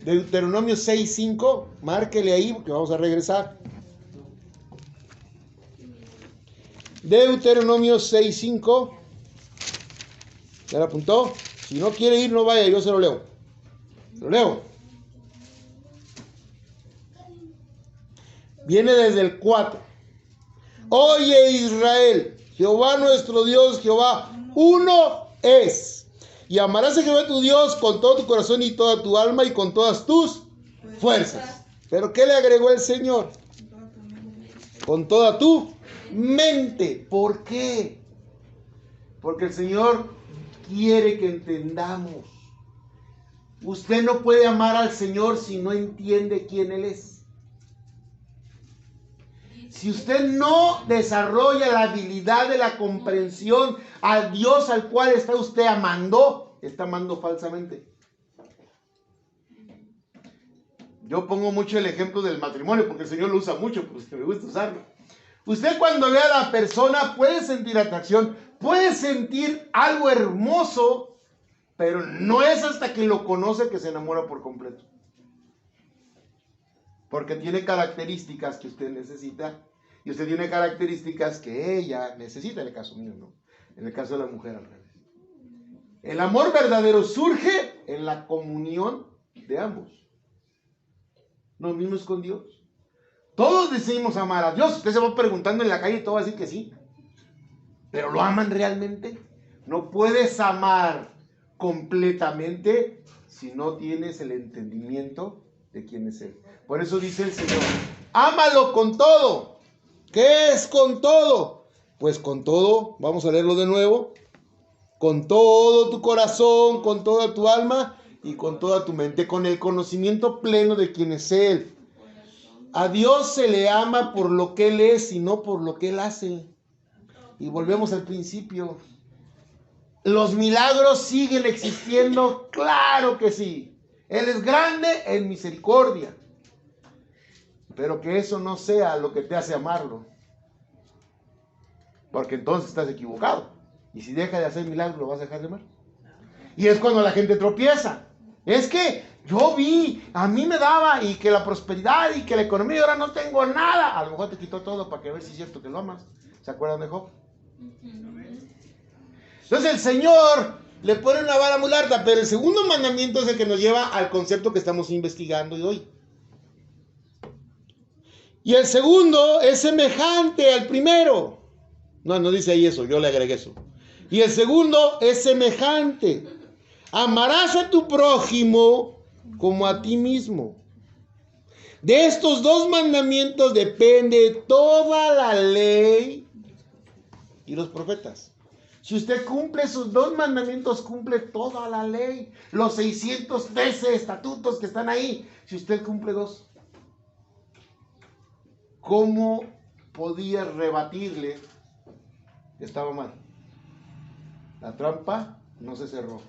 Deuteronomio 6.5, márquele ahí porque vamos a regresar. Deuteronomio 6.5. ¿Ya lo apuntó? Si no quiere ir, no vaya, yo se lo leo. Se lo leo. Viene desde el 4. Oye Israel, Jehová nuestro Dios, Jehová uno es. Y amarás a Jehová tu Dios con todo tu corazón y toda tu alma y con todas tus fuerzas. ¿Pero qué le agregó el Señor? Con toda tu mente. ¿Por qué? Porque el Señor quiere que entendamos. Usted no puede amar al Señor si no entiende quién Él es. Si usted no desarrolla la habilidad de la comprensión al Dios al cual está usted amando, está amando falsamente. Yo pongo mucho el ejemplo del matrimonio porque el Señor lo usa mucho, pues me gusta usarlo. Usted cuando ve a la persona puede sentir atracción, puede sentir algo hermoso, pero no es hasta que lo conoce que se enamora por completo. Porque tiene características que usted necesita y usted tiene características que ella necesita, en el caso mío, ¿no? En el caso de la mujer al revés. El amor verdadero surge en la comunión de ambos. Lo mismo es con Dios. Todos decimos amar a Dios. Usted se va preguntando en la calle y todo va a decir que sí. ¿Pero lo aman realmente? No puedes amar completamente si no tienes el entendimiento de quién es Él. Por eso dice el Señor, ámalo con todo. ¿Qué es con todo? Pues con todo, vamos a leerlo de nuevo, con todo tu corazón, con toda tu alma y con toda tu mente, con el conocimiento pleno de quién es Él. A Dios se le ama por lo que Él es y no por lo que Él hace. Y volvemos al principio. ¿Los milagros siguen existiendo? Claro que sí. Él es grande en misericordia. Pero que eso no sea lo que te hace amarlo. Porque entonces estás equivocado. Y si deja de hacer milagros, lo vas a dejar de amar. Y es cuando la gente tropieza. Es que Yo vi, a mí me daba, y que la prosperidad y que la economía, y ahora no tengo nada. A lo mejor te quitó todo para que ver si es cierto que lo amas. ¿Se acuerdan de Job? Entonces el Señor le pone una vara muy larga, pero el segundo mandamiento es el que nos lleva al concepto que estamos investigando hoy. Y el segundo es semejante al primero. No dice ahí eso, yo le agregué eso. Y el segundo es semejante. Amarás a tu prójimo como a ti mismo. De estos dos mandamientos depende toda la ley y los profetas. Si usted cumple esos dos mandamientos, cumple toda la ley. Los 613 estatutos que están ahí. Si usted cumple dos, ¿cómo podía rebatirle que estaba mal? La trampa no se cerró.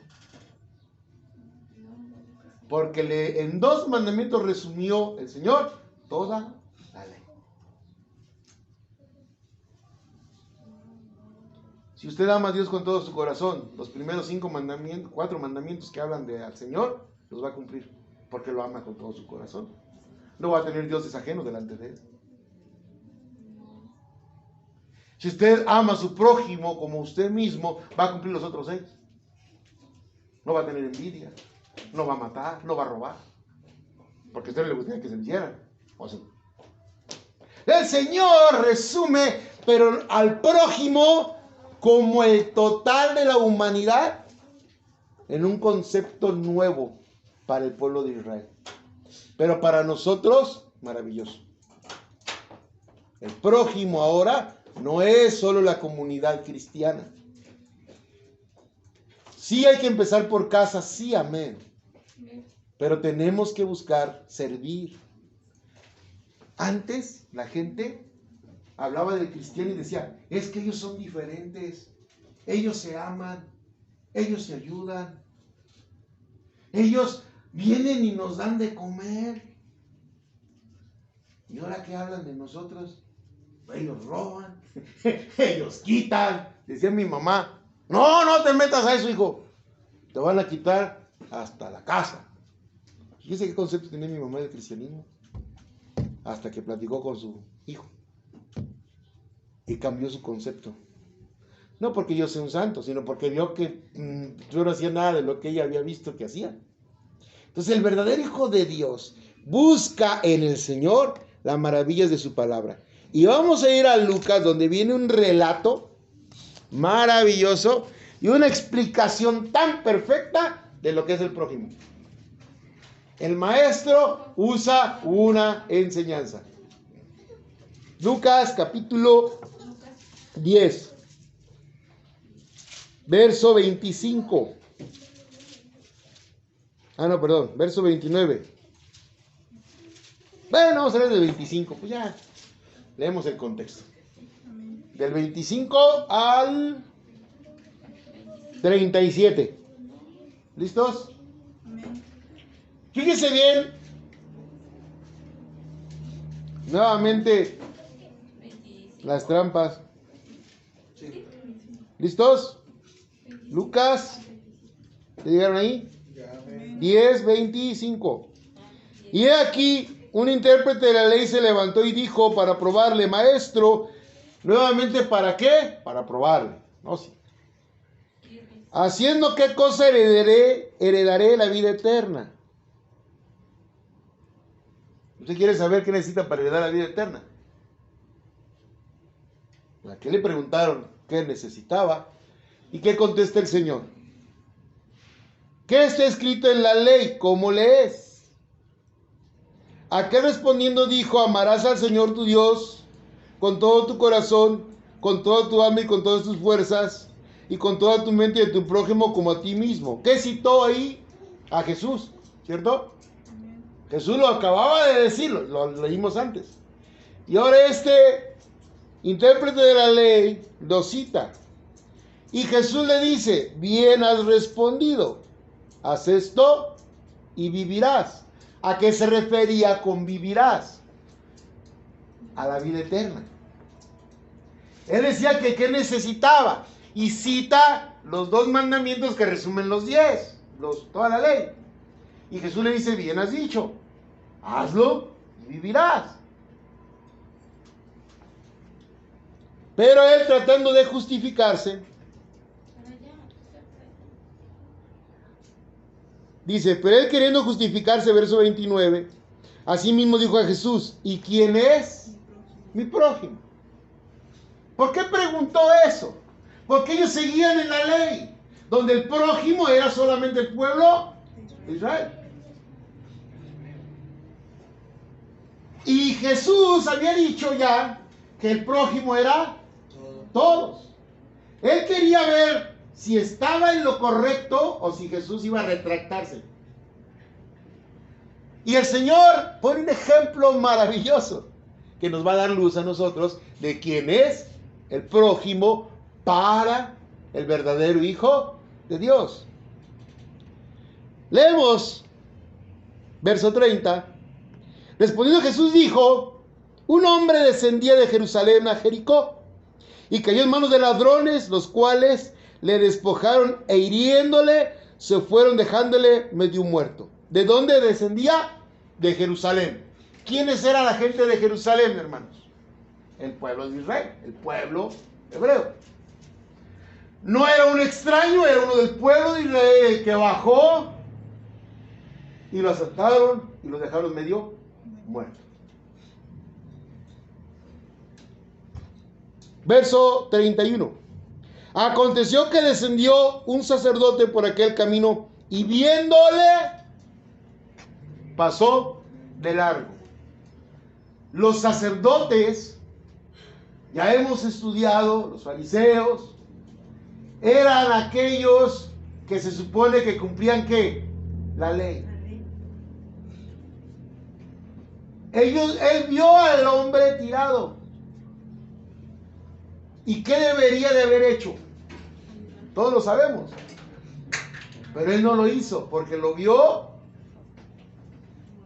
Porque en dos mandamientos resumió el Señor toda la ley. Si usted ama a Dios con todo su corazón, los primeros 4 mandamientos que hablan al Señor, los va a cumplir, porque lo ama con todo su corazón. No va a tener dioses ajenos delante de él. Si usted ama a su prójimo como usted mismo, va a cumplir los otros 6. No va a tener envidia, no va a matar, no va a robar, porque a usted le gustaría que se le hicieran. ¿O sí? El Señor resume, pero al prójimo como el total de la humanidad, en un concepto nuevo para el pueblo de Israel. Pero para nosotros, maravilloso. El prójimo ahora no es solo la comunidad cristiana. Sí hay que empezar por casa, sí, amén. Pero tenemos que buscar servir. Antes la gente hablaba del cristiano y decía, es que ellos son diferentes, ellos se aman, ellos se ayudan, ellos vienen y nos dan de comer. Y ahora que hablan de nosotros, ellos roban, ellos quitan. Decía mi mamá, no te metas a eso, hijo, te van a quitar hasta la casa. Fíjese qué concepto tenía mi mamá del cristianismo, hasta que platicó con su hijo y cambió su concepto. No porque yo sea un santo, sino porque vio que yo no hacía nada de lo que ella había visto que hacía. Entonces el verdadero hijo de Dios busca en el Señor las maravillas de su palabra. Y vamos a ir a Lucas, donde viene un relato maravilloso y una explicación tan perfecta de lo que es el prójimo. El maestro usa una enseñanza. Lucas capítulo 10, verso 25. Verso 29. Bueno, vamos a leer del 25, pues ya leemos el contexto. Del 25 al 37. ¿Listos? Fíjense bien. Nuevamente las trampas. ¿Listos? Lucas, ¿le llegaron ahí? 10, 25. Y he aquí, un intérprete de la ley se levantó y dijo para probarle, maestro, nuevamente, ¿para qué? Para probarle. No, sí. Haciendo qué cosa heredaré la vida eterna. ¿Usted quiere saber qué necesita para heredar la vida eterna? ¿A qué le preguntaron qué necesitaba? ¿Y qué contesta el Señor? ¿Qué está escrito en la ley? ¿Cómo lees? ¿A qué respondiendo dijo, amarás al Señor tu Dios con todo tu corazón, con toda tu alma y con todas tus fuerzas, y con toda tu mente y a tu prójimo como a ti mismo? ¿Qué citó ahí? A Jesús, ¿cierto? Jesús lo acababa de decir, lo leímos antes. Y ahora este intérprete de la ley lo cita. Y Jesús le dice, bien has respondido, haz esto y vivirás. ¿A qué se refería con vivirás? A la vida eterna. Él decía que ¿qué necesitaba? Y cita los 2 mandamientos que resumen los 10, toda la ley. Y Jesús le dice, bien has dicho, hazlo y vivirás. Pero él, tratando de justificarse, dice, pero él queriendo justificarse, verso 29, así mismo dijo a Jesús, ¿y quién es mi prójimo? ¿Por qué preguntó eso? Porque ellos seguían en la ley, donde el prójimo era solamente el pueblo de Israel. Y Jesús había dicho ya que el prójimo era todos. Él quería ver si estaba en lo correcto o si Jesús iba a retractarse. Y el Señor pone un ejemplo maravilloso que nos va a dar luz a nosotros de quién es el prójimo para el verdadero Hijo de Dios. Leemos verso 30. Respondiendo Jesús dijo, un hombre descendía de Jerusalén a Jericó y cayó en manos de ladrones, los cuales le despojaron e hiriéndole se fueron dejándole medio muerto. ¿De dónde descendía? De Jerusalén. ¿Quiénes era la gente de Jerusalén, hermanos? El pueblo de Israel, el pueblo hebreo. No era un extraño, era uno del pueblo de Israel que bajó y lo asaltaron y lo dejaron medio muerto. Verso 31. Aconteció que descendió un sacerdote por aquel camino y viéndole pasó de largo. Los sacerdotes, ya hemos estudiado, los fariseos, eran aquellos que se supone que cumplían ¿qué? La ley. Él vio al hombre tirado. ¿Y qué debería de haber hecho? Todos lo sabemos. Pero él no lo hizo porque lo vio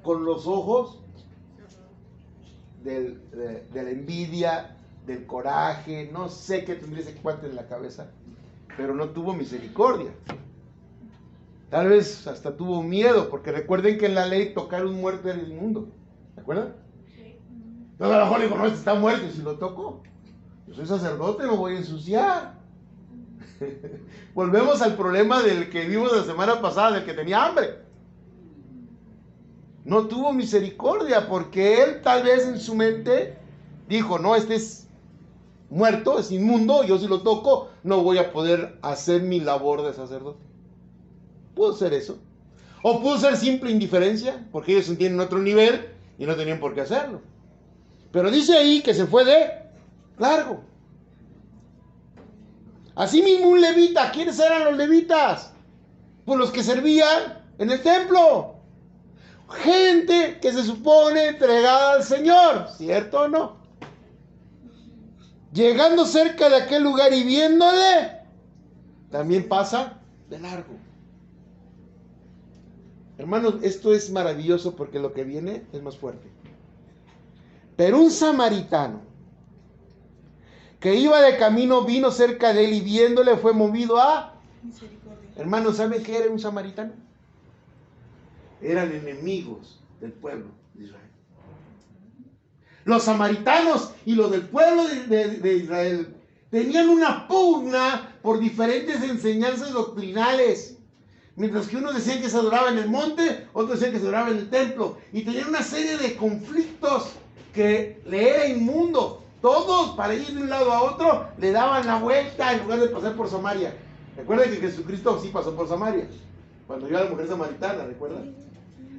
con los ojos de la envidia, del coraje, no sé qué tendría ese cuate en la cabeza, pero no tuvo misericordia. Tal vez hasta tuvo miedo, porque recuerden que en la ley tocar un muerto era inmundo. ¿Se acuerdan? No, a lo mejor digo, no, este está muerto, y si lo toco, yo soy sacerdote, me voy a ensuciar. Volvemos al problema del que vimos la semana pasada, del que tenía hambre. No tuvo misericordia porque él tal vez en su mente dijo, no, este es muerto, es inmundo, yo si lo toco no voy a poder hacer mi labor de sacerdote. Pudo ser eso. O pudo ser simple indiferencia, porque ellos entienden otro nivel y no tenían por qué hacerlo. Pero dice ahí que se fue de largo. Asimismo un levita. ¿Quiénes eran los levitas? Pues los que servían en el templo. Gente que se supone entregada al Señor, ¿cierto o no? Llegando cerca de aquel lugar y viéndole, también pasa de largo. Hermanos, esto es maravilloso porque lo que viene es más fuerte. Pero un samaritano que iba de camino vino cerca de él y viéndole fue movido a misericordia. Hermanos, ¿saben qué era un samaritano? Eran enemigos del pueblo de Israel. Los samaritanos y los del pueblo de Israel tenían una pugna por diferentes enseñanzas doctrinales. Mientras que unos decían que se adoraba en el monte, otros decían que se adoraba en el templo. Y tenían una serie de conflictos que le era inmundo. Todos, para ir de un lado a otro, le daban la vuelta en lugar de pasar por Samaria. Recuerden que Jesucristo sí pasó por Samaria, cuando vio a la mujer samaritana, ¿recuerdan?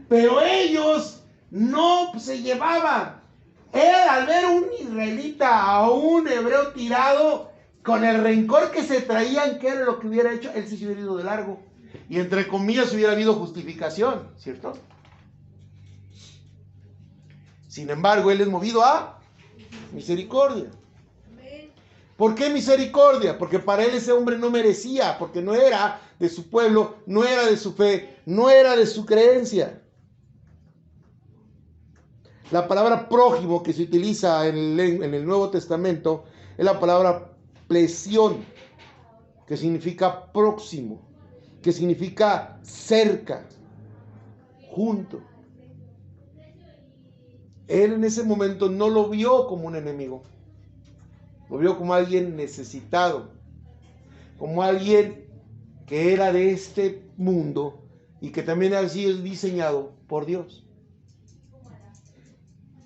Pero ellos no se llevaban. Él, al ver a un israelita, a un hebreo tirado, con el rencor que se traían, ¿qué era lo que hubiera hecho? Él se hubiera ido de largo. Y entre comillas hubiera habido justificación, ¿cierto? Sin embargo, él es movido a misericordia. ¿Por qué misericordia? Porque para él ese hombre no merecía, porque no era de su pueblo, no era de su fe, no era de su creencia. La palabra prójimo que se utiliza en el Nuevo Testamento es la palabra plesión, que significa próximo, que significa cerca. junto. Él en ese momento no lo vio como un enemigo, lo vio como alguien necesitado, como alguien que era de este mundo y que también ha sido diseñado por Dios.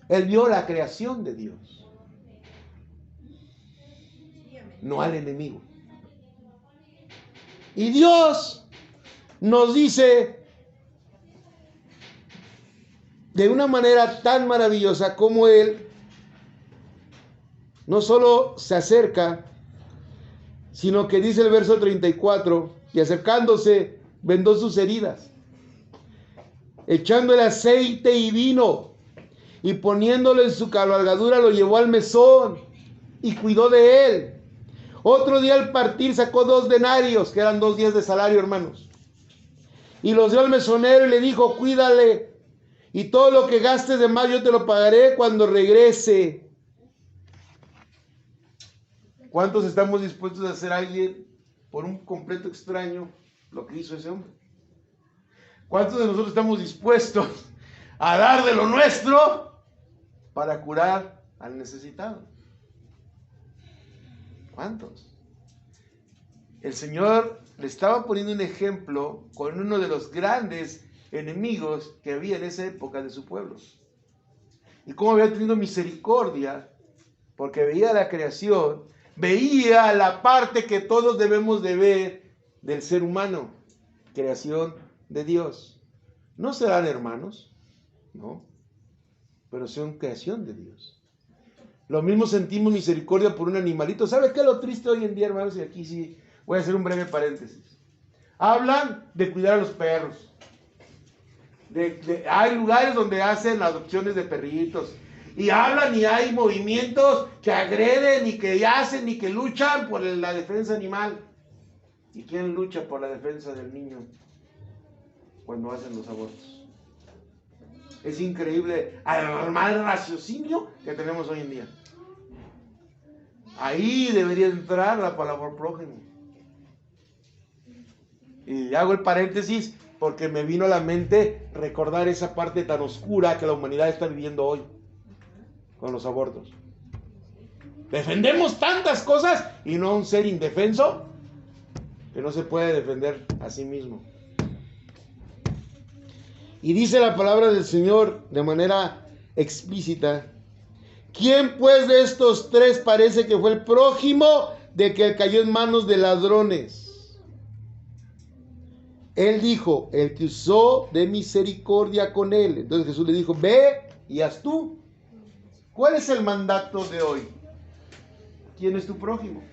Él vio la creación de Dios, no al enemigo. Y Dios nos dice de una manera tan maravillosa como Él no solo se acerca, sino que dice el verso 34, y acercándose vendó sus heridas, echándole aceite y vino, y poniéndole en su cabalgadura lo llevó al mesón y cuidó de él. Otro día al partir sacó 2 denarios, que eran 2 días de salario, hermanos, y los dio al mesonero y le dijo: cuídale, y todo lo que gastes de más yo te lo pagaré cuando regrese. ¿Cuántos estamos dispuestos a hacer a alguien por un completo extraño lo que hizo ese hombre? ¿Cuántos de nosotros estamos dispuestos a dar de lo nuestro para curar al necesitado? ¿Cuántos? El Señor le estaba poniendo un ejemplo con uno de los grandes enemigos que había en esa época de su pueblo. Y cómo había tenido misericordia, porque veía la creación, veía la parte que todos debemos de ver del ser humano, creación de Dios. No serán hermanos, no, pero son creación de Dios. Lo mismo sentimos misericordia por un animalito. ¿Sabe qué es lo triste hoy en día, hermanos? Y aquí sí voy a hacer un breve paréntesis. Hablan de cuidar a los perros. Hay lugares donde hacen adopciones de perritos. Y hablan y hay movimientos que agreden y que hacen y que luchan por la defensa animal. ¿Y quién lucha por la defensa del niño cuando hacen los abortos? Es increíble el mal raciocinio que tenemos hoy en día. Ahí debería entrar la palabra prójimo. Y hago el paréntesis porque me vino a la mente recordar esa parte tan oscura que la humanidad está viviendo hoy con los abortos. Defendemos tantas cosas y no a un ser indefenso que no se puede defender a sí mismo. Y dice la palabra del Señor de manera explícita: ¿quién pues de estos 3 parece que fue el prójimo de que cayó en manos de ladrones? Él dijo: el que usó de misericordia con él. Entonces Jesús le dijo: ve y haz tú. ¿Cuál es el mandato de hoy? ¿Quién es tu prójimo?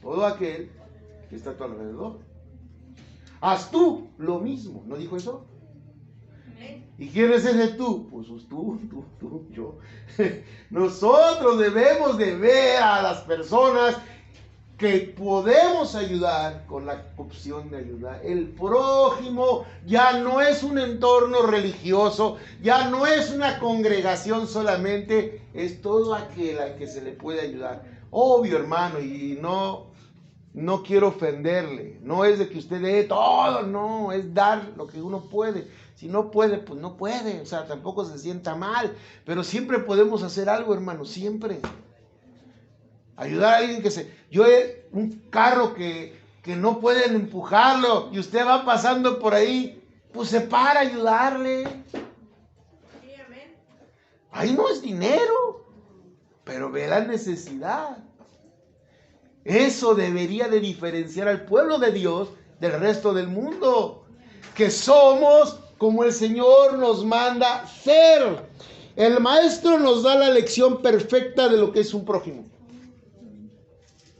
Todo aquel que está a tu alrededor. Haz tú lo mismo. ¿No dijo eso? ¿Y quién es ese tú? Pues tú, yo. Nosotros debemos de ver a las personas que podemos ayudar con la opción de ayudar. El prójimo ya no es un entorno religioso, ya no es una congregación solamente, es todo aquel al que se le puede ayudar. Obvio, hermano, y no quiero ofenderle, no es de que usted dé todo, no, es dar lo que uno puede. Si no puede, pues no puede, o sea, tampoco se sienta mal, pero siempre podemos hacer algo, hermano, siempre. Ayudar a alguien un carro que no pueden empujarlo y usted va pasando por ahí, pues se para a ayudarle. Sí, amén. Ahí no es dinero, pero ve la necesidad. Eso debería de diferenciar al pueblo de Dios del resto del mundo, que somos como el Señor nos manda ser. El maestro nos da la lección perfecta de lo que es un prójimo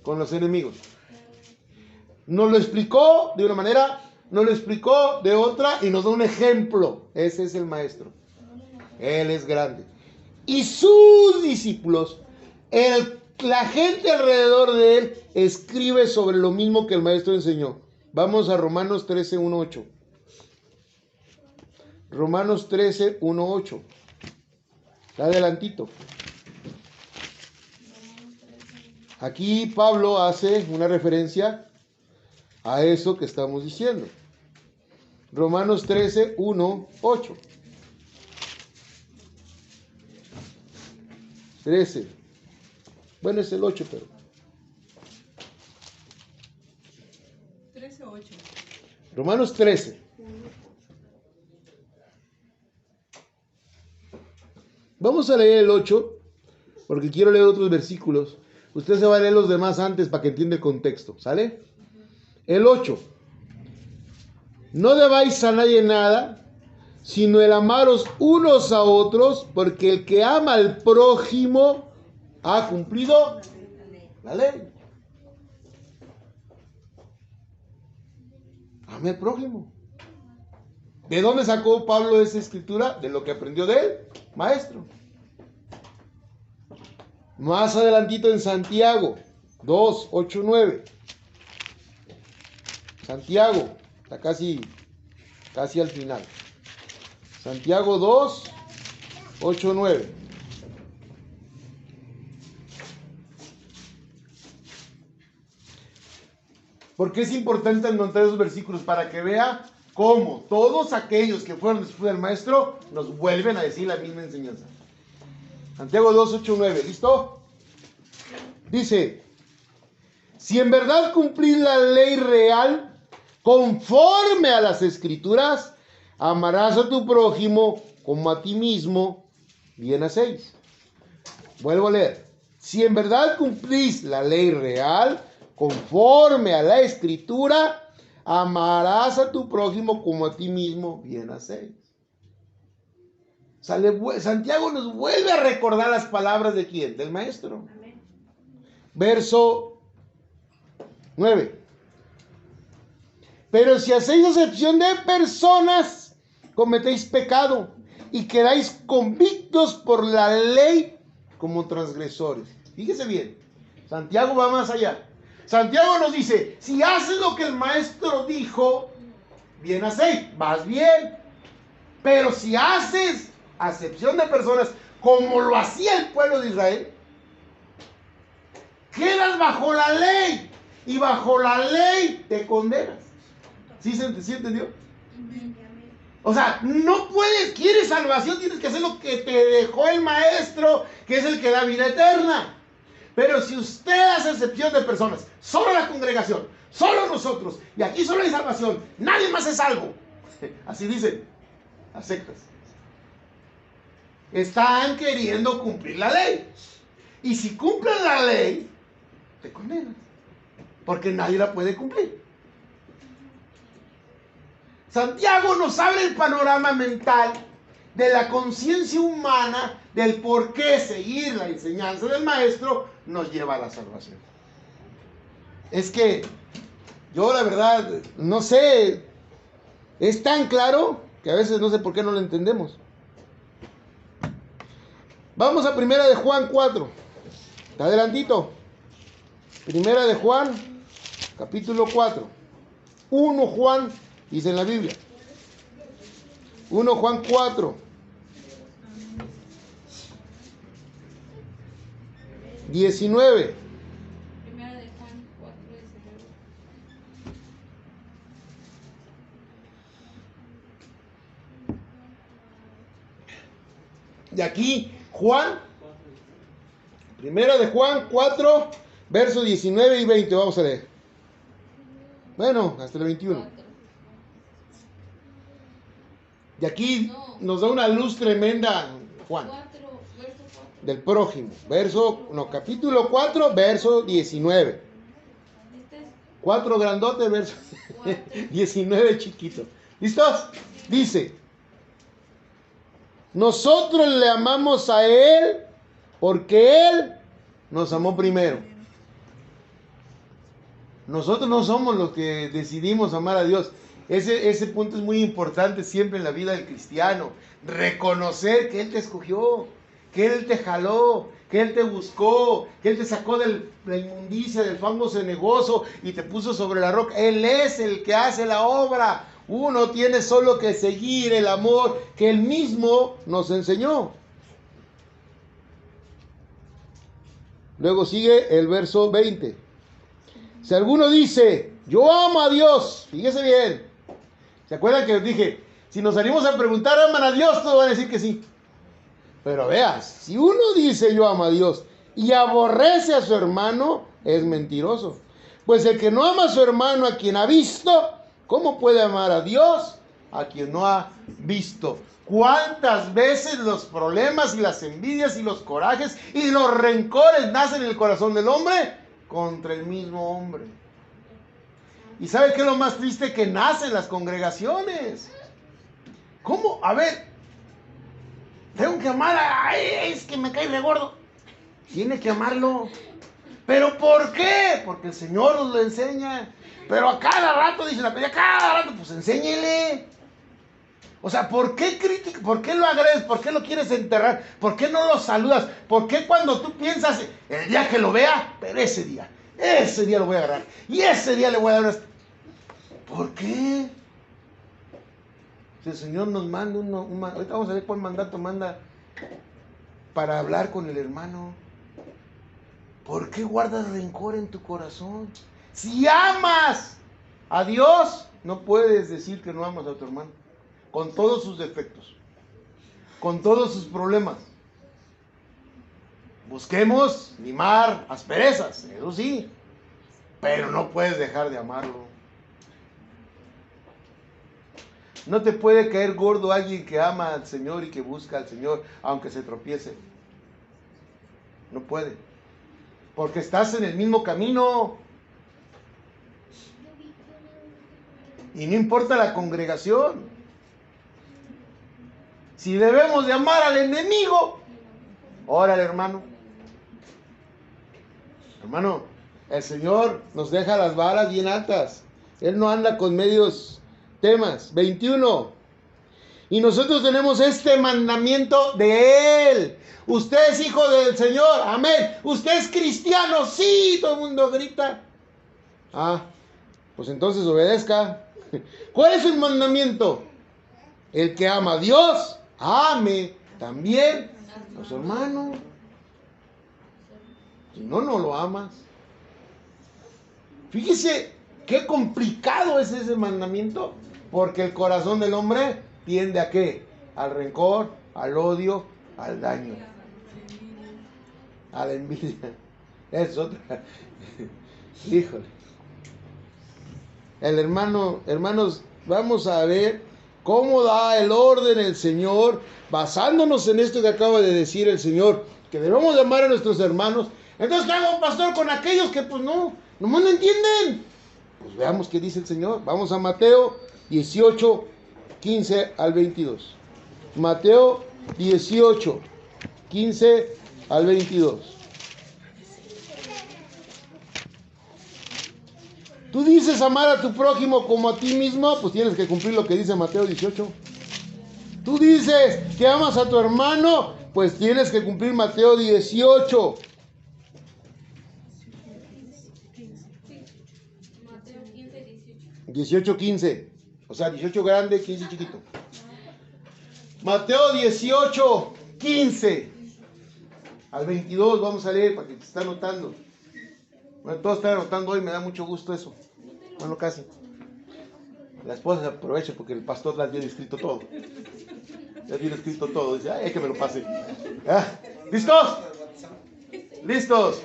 con los enemigos. Nos lo explicó de una manera, nos lo explicó de otra y nos da un ejemplo. Ese es el maestro. Él es grande. Y sus discípulos, la gente alrededor de él, escribe sobre lo mismo que el maestro enseñó. Vamos a Romanos 13, 1, 8. Romanos 13, 1, 8. Está adelantito. Aquí Pablo hace una referencia a eso que estamos diciendo. Romanos 13, 1, 8. 13. Bueno, es el 8, pero. 13, 8. Romanos 13. Vamos a leer el 8, porque quiero leer otros versículos. Usted se va a leer los demás antes para que entienda el contexto, ¿sale? El 8. No debáis a nadie nada, sino el amaros unos a otros, porque el que ama al prójimo ha cumplido la ley. Ame al prójimo. ¿De dónde sacó Pablo esa escritura? De lo que aprendió de él, maestro. Más adelantito en Santiago 2, 8, 9. Santiago, está casi al final. Santiago 2, 8, 9. Porque es importante anotar esos versículos para que vea cómo todos aquellos que fueron después del maestro nos vuelven a decir la misma enseñanza. Santiago 2, 8, 9, ¿listo? Dice, si en verdad cumplís la ley real conforme a las escrituras, amarás a tu prójimo como a ti mismo, bien hacéis. Vuelvo a leer. Si en verdad cumplís la ley real conforme a la escritura, amarás a tu prójimo como a ti mismo, bien hacéis. Santiago nos vuelve a recordar las palabras de ¿quién? Del maestro. Amén. Verso 9. Pero si hacéis acepción de personas, cometéis pecado y quedáis convictos por la ley como transgresores. Fíjese bien, Santiago va más allá. Santiago nos dice, si haces lo que el maestro dijo, bien hacéis, vas bien. Pero si haces acepción de personas como lo hacía el pueblo de Israel, quedas bajo la ley y bajo la ley te condenas. ¿Sí entendió? O sea, no puedes, quieres salvación, tienes que hacer lo que te dejó el maestro, que es el que da vida eterna. Pero si usted hace excepción de personas, solo la congregación, solo nosotros, y aquí solo hay salvación, nadie más es salvo. Así dicen las sectas. Están queriendo cumplir la ley. Y si cumplen la ley, te condenas. Porque nadie la puede cumplir. Santiago nos abre el panorama mental de la conciencia humana del por qué seguir la enseñanza del maestro nos lleva a la salvación. Es que yo la verdad no sé, es tan claro que a veces no sé por qué no lo entendemos. Vamos a Primera de Juan 4. Está adelantito. Primera de Juan, capítulo 4. 1 Juan, dice en la Biblia. 1 Juan 4. 19. Primera de Juan 4, 19. Y aquí Juan, Primera de Juan 4, versos 19 y 20. Vamos a leer. Bueno, hasta el 21. Y aquí nos da una luz tremenda Juan. 4, verso 4. Del prójimo. Capítulo 4, verso 19. 4 grandote, verso 19 chiquito. ¿Listos? Dice, nosotros le amamos a Él porque Él nos amó primero. Nosotros no somos los que decidimos amar a Dios. Ese punto es muy importante siempre en la vida del cristiano. Reconocer que Él te escogió, que Él te jaló, que Él te buscó, que Él te sacó de la inmundicia, del fango cenagoso y te puso sobre la roca. Él es el que hace la obra. Uno tiene solo que seguir el amor que Él mismo nos enseñó. Luego sigue el verso 20. Si alguno dice, yo amo a Dios, fíjese bien, ¿Se acuerdan que os dije? Si nos salimos a preguntar, ¿aman a Dios? Todos van a decir que sí. Pero veas, si uno dice yo amo a Dios y aborrece a su hermano, es mentiroso. Pues el que no ama a su hermano a quien ha visto, ¿cómo puede amar a Dios a quien no ha visto? ¿Cuántas veces los problemas y las envidias y los corajes y los rencores nacen en el corazón del hombre contra el mismo hombre? ¿Y sabe qué es lo más triste? Que nacen las congregaciones. ¿Cómo? A ver, tengo que amar a... Ay, es que me cae de gordo. Tiene que amarlo. ¿Pero por qué? Porque el Señor nos lo enseña. Pero a cada rato, dice la Biblia, a cada rato, pues enséñele. O sea, ¿por qué criticas? ¿Por qué lo agredes? ¿Por qué lo quieres enterrar? ¿Por qué no lo saludas? ¿Por qué cuando tú piensas el día que lo vea? Pero ese día lo voy a agarrar. Y ese día le voy a dar unas... ¿Por qué? Si el Señor nos manda ahorita vamos a ver cuál mandato manda para hablar con el hermano. ¿Por qué guardas rencor en tu corazón? Si amas a Dios, no puedes decir que no amas a tu hermano. Con todos sus defectos, con todos sus problemas. Busquemos limar asperezas, eso sí, pero no puedes dejar de amarlo. No te puede caer gordo alguien que ama al Señor y que busca al Señor, aunque se tropiece. No puede, porque estás en el mismo camino. Y no importa la congregación. Si debemos de amar al enemigo, órale, hermano. Hermano, el Señor nos deja las varas bien altas. Él no anda con medios temas. 21. Y nosotros tenemos este mandamiento de Él. Usted es hijo del Señor. Amén. Usted es cristiano. Sí, todo el mundo grita. Pues entonces obedezca. ¿Cuál es el mandamiento? El que ama a Dios, ame también a su hermano. Si no, no lo amas. Fíjese qué complicado es ese mandamiento, porque el corazón del hombre tiende a ¿qué? Al rencor, al odio, al daño, a la envidia. Es otra. Híjole. Hermanos, vamos a ver cómo da el orden el Señor, basándonos en esto que acaba de decir el Señor, que debemos de amar a nuestros hermanos. Entonces, ¿qué hago, pastor, con aquellos que pues no entienden? Pues veamos qué dice el Señor. Vamos a Mateo 18, 15 al 22. Mateo 18, 15 al 22. Tú dices amar a tu prójimo como a ti mismo, pues tienes que cumplir lo que dice Mateo 18. Tú dices que amas a tu hermano, pues tienes que cumplir Mateo 18. Mateo 15, 18. 18, 15. O sea, 18 grande, 15 chiquito. Mateo 18, 15 al 22. Vamos a leer para que te esté anotando. Bueno, todos están anotando hoy, me da mucho gusto eso. Bueno, casi. La esposa aprovecha porque el pastor la tiene escrito todo. Ya tiene escrito todo. Dice, ay, que me lo pase. ¿Listos? ¿Listos?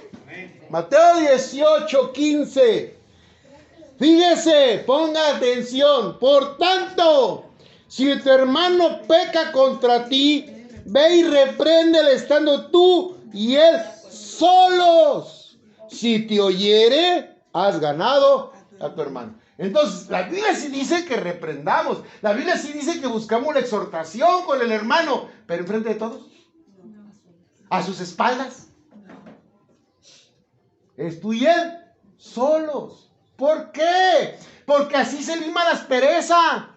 Mateo 18, 15. Fíjese, ponga atención. Por tanto, si tu hermano peca contra ti, ve y repréndele estando tú y él solos. Si te oyere, has ganado a tu hermano. Entonces, la Biblia sí dice que reprendamos. La Biblia sí dice que buscamos la exhortación con el hermano. ¿Pero enfrente de todos? ¿A sus espaldas? Es tú y él solos. ¿Por qué? Porque así se lima la aspereza.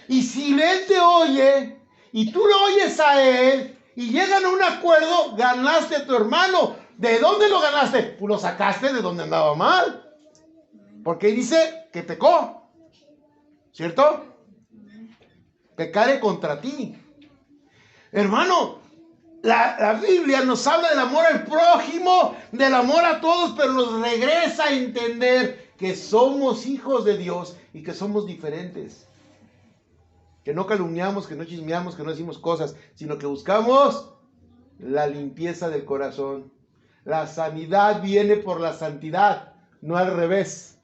Y si él te oye y tú lo oyes a él y llegan a un acuerdo, ganaste a tu hermano. ¿De dónde lo ganaste? Pues lo sacaste de donde andaba mal. Porque dice que pecó. ¿Cierto? Pecare contra ti. Hermano, la Biblia nos habla del amor al prójimo, del amor a todos, pero nos regresa a entender que somos hijos de Dios y que somos diferentes. que no calumniamos, que no chismeamos, que no decimos cosas, sino que buscamos la limpieza del corazón. La sanidad viene por la santidad, no al revés.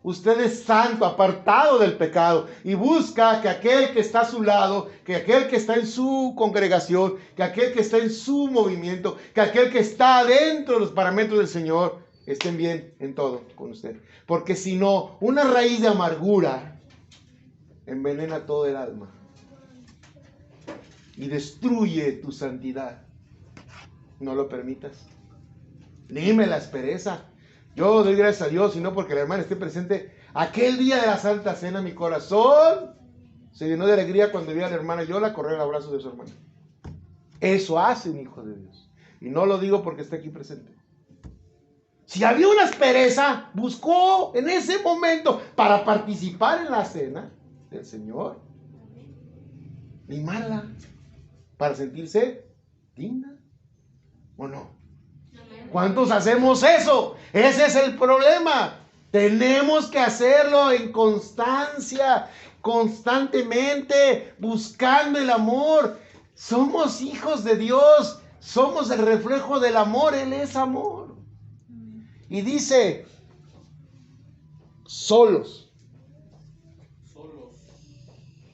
Usted es santo, apartado del pecado, y busca que aquel que está a su lado, que aquel que está en su congregación, que aquel que está en su movimiento, que aquel que está dentro de los parámetros del Señor, estén bien en todo con usted. Porque si no, una raíz de amargura envenena todo el alma y destruye tu santidad. No lo permitas. Dime la aspereza. Yo doy gracias a Dios, y no porque la hermana esté presente. Aquel día de la Santa Cena, mi corazón se llenó de alegría cuando vi a la hermana Yola correr al abrazo de su hermana. Eso hace un hijo de Dios. Y no lo digo porque esté aquí presente. Si había una aspereza, buscó en ese momento para participar en la cena del Señor, mimarla para sentirse digna, ¿o no? ¿Cuántos hacemos eso? Ese es el problema. Tenemos que hacerlo en constancia, constantemente, buscando el amor. Somos hijos de Dios, somos el reflejo del amor, Él es amor. Y dice, solos.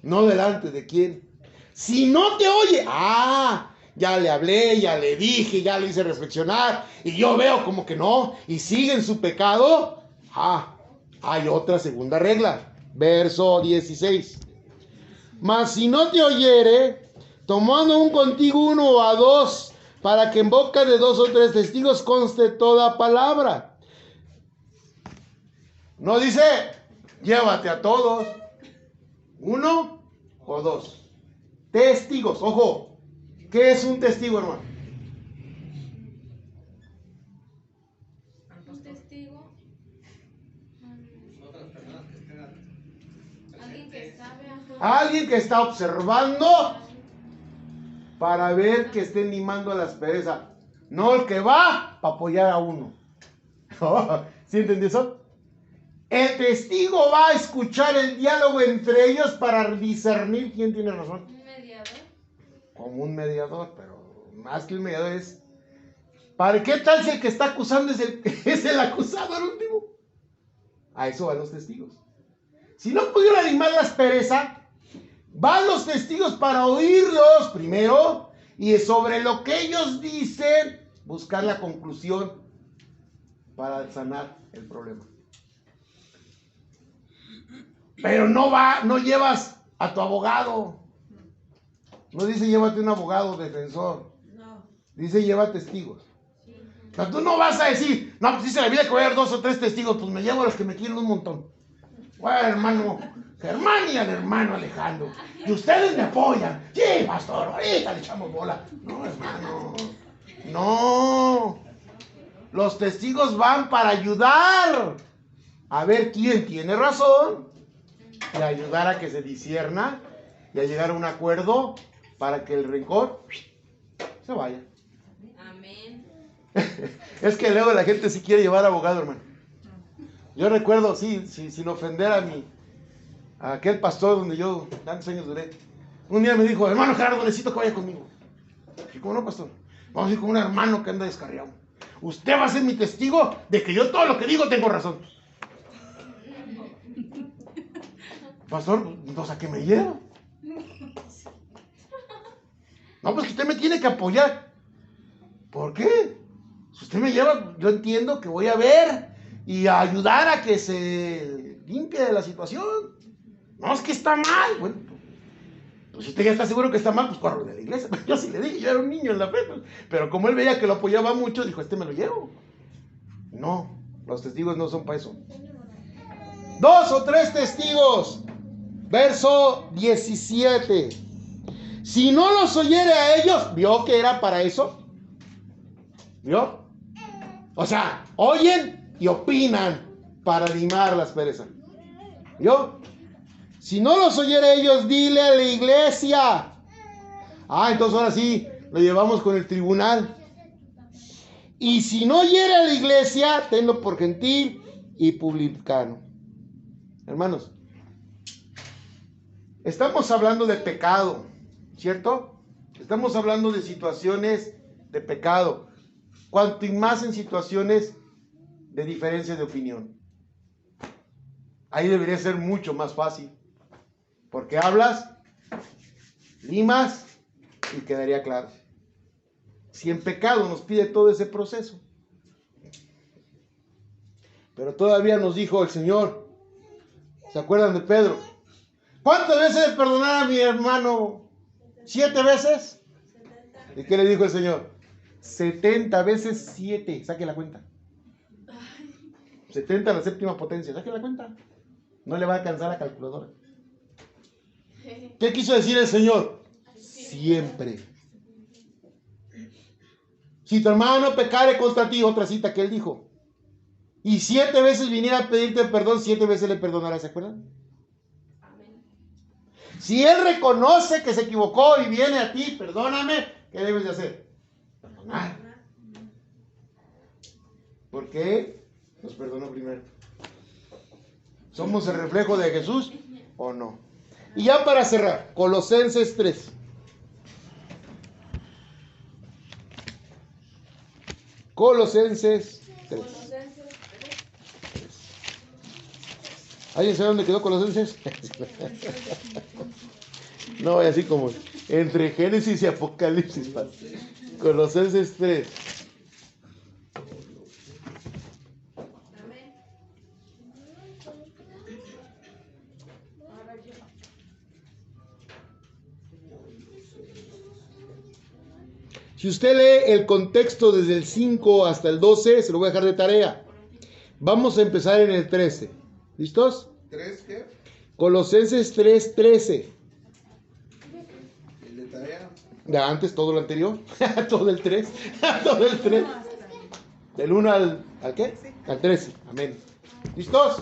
No delante de quién. Si no te oye, ya le hablé, ya le dije, ya le hice reflexionar, y yo veo como que no, y sigue en su pecado. Hay otra segunda regla, verso 16. Mas si no te oyere, tomando un contigo uno o a dos, para que en boca de 2 o 3 testigos conste toda palabra. No dice, llévate a todos, 1 o 2 testigos. Ojo, ¿qué es un testigo, hermano? Un testigo. Alguien que sabe. Alguien que está observando para ver que estén limando la aspereza. No el que va para apoyar a uno. ¿Sí entendió eso? El testigo va a escuchar el diálogo entre ellos para discernir quién tiene razón. Un mediador. Como un mediador, pero más que un mediador es... ¿Para qué tal si el que está acusando es el acusado al último? A eso van los testigos. Si no pudieron limar la aspereza, van los testigos para oírlos primero y sobre lo que ellos dicen buscar la conclusión para sanar el problema. Pero no llevas a tu abogado. No dice llévate un abogado defensor. No. Dice lleva testigos. O sea, tú no vas a decir, no, pues dice la Biblia que voy a haber 2 o 3 testigos, pues me llevo a los que me quieren un montón. Bueno, hermano Germán y al hermano Alejandro. Y ustedes me apoyan. Sí, pastor, ahorita le echamos bola. No, hermano. No. Los testigos van para ayudar a ver quién tiene razón y ayudar a que se discierna y a llegar a un acuerdo para que el rencor se vaya. Amén. Es que luego la gente sí quiere llevar abogado, hermano. Yo recuerdo, sí, sin ofender a aquel pastor donde yo tantos años duré. Un día me dijo, hermano Gerardo, necesito que vaya conmigo. Y como no, pastor, vamos a ir con un hermano que anda descarriado. Usted va a ser mi testigo de que yo todo lo que digo tengo razón. Pastor, pues ¿a qué me llevo? No, pues que usted me tiene que apoyar. ¿Por qué? Si usted me lleva, yo entiendo que voy a ver y a ayudar a que se limpie de la situación. No, es que está mal. Bueno, pues si usted ya está seguro que está mal, pues corro de la iglesia. Yo sí le dije, yo era un niño en la fe. Pero como él veía que lo apoyaba mucho, dijo, me lo llevo. No, los testigos no son para eso. 2 o 3 testigos. Verso 17. Si no los oyere a ellos, ¿vio que era para eso? ¿Vio? O sea, oyen y opinan para limar la aspereza. ¿Vio? Si no los oyere a ellos, dile a la iglesia. Entonces ahora sí, lo llevamos con el tribunal. Y si no oyere a la iglesia, tenlo por gentil y publicano. Hermanos, Estamos hablando de pecado, ¿cierto? Estamos hablando de situaciones de pecado. Cuanto y más en situaciones de diferencia de opinión. Ahí debería ser mucho más fácil. Porque hablas, limas y quedaría claro. Si en pecado nos pide todo ese proceso. Pero todavía nos dijo el Señor, ¿se acuerdan de Pedro? ¿Cuántas veces de perdonar a mi hermano? ¿7 veces? ¿Y qué le dijo el Señor? 70 veces 7. Saque la cuenta. 70 a la séptima potencia. Saque la cuenta. No le va a alcanzar la calculadora. ¿Qué quiso decir el Señor? Siempre. Si tu hermano pecare contra ti, otra cita que él dijo. Y 7 veces viniera a pedirte perdón, 7 veces le perdonarás, ¿se acuerdan? Si él reconoce que se equivocó y viene a ti, perdóname, ¿qué debes de hacer? Perdonar. ¿Por qué? Nos perdonó primero. ¿Somos el reflejo de Jesús o no? Y ya para cerrar, Colosenses 3. Colosenses 3. ¿Alguien sabe dónde quedó Colosenses? No, así como entre Génesis y Apocalipsis. Colosenses 3. Si usted lee el contexto desde el 5 hasta el 12, se lo voy a dejar de tarea. Vamos a empezar en el 13. ¿Listos? ¿3 qué? Colosenses 3:13. ¿El de tarea? Ya antes todo lo anterior. Todo el 3. Todo el 3. Del 1 ¿al qué? Al 13. Amén. ¿Listos?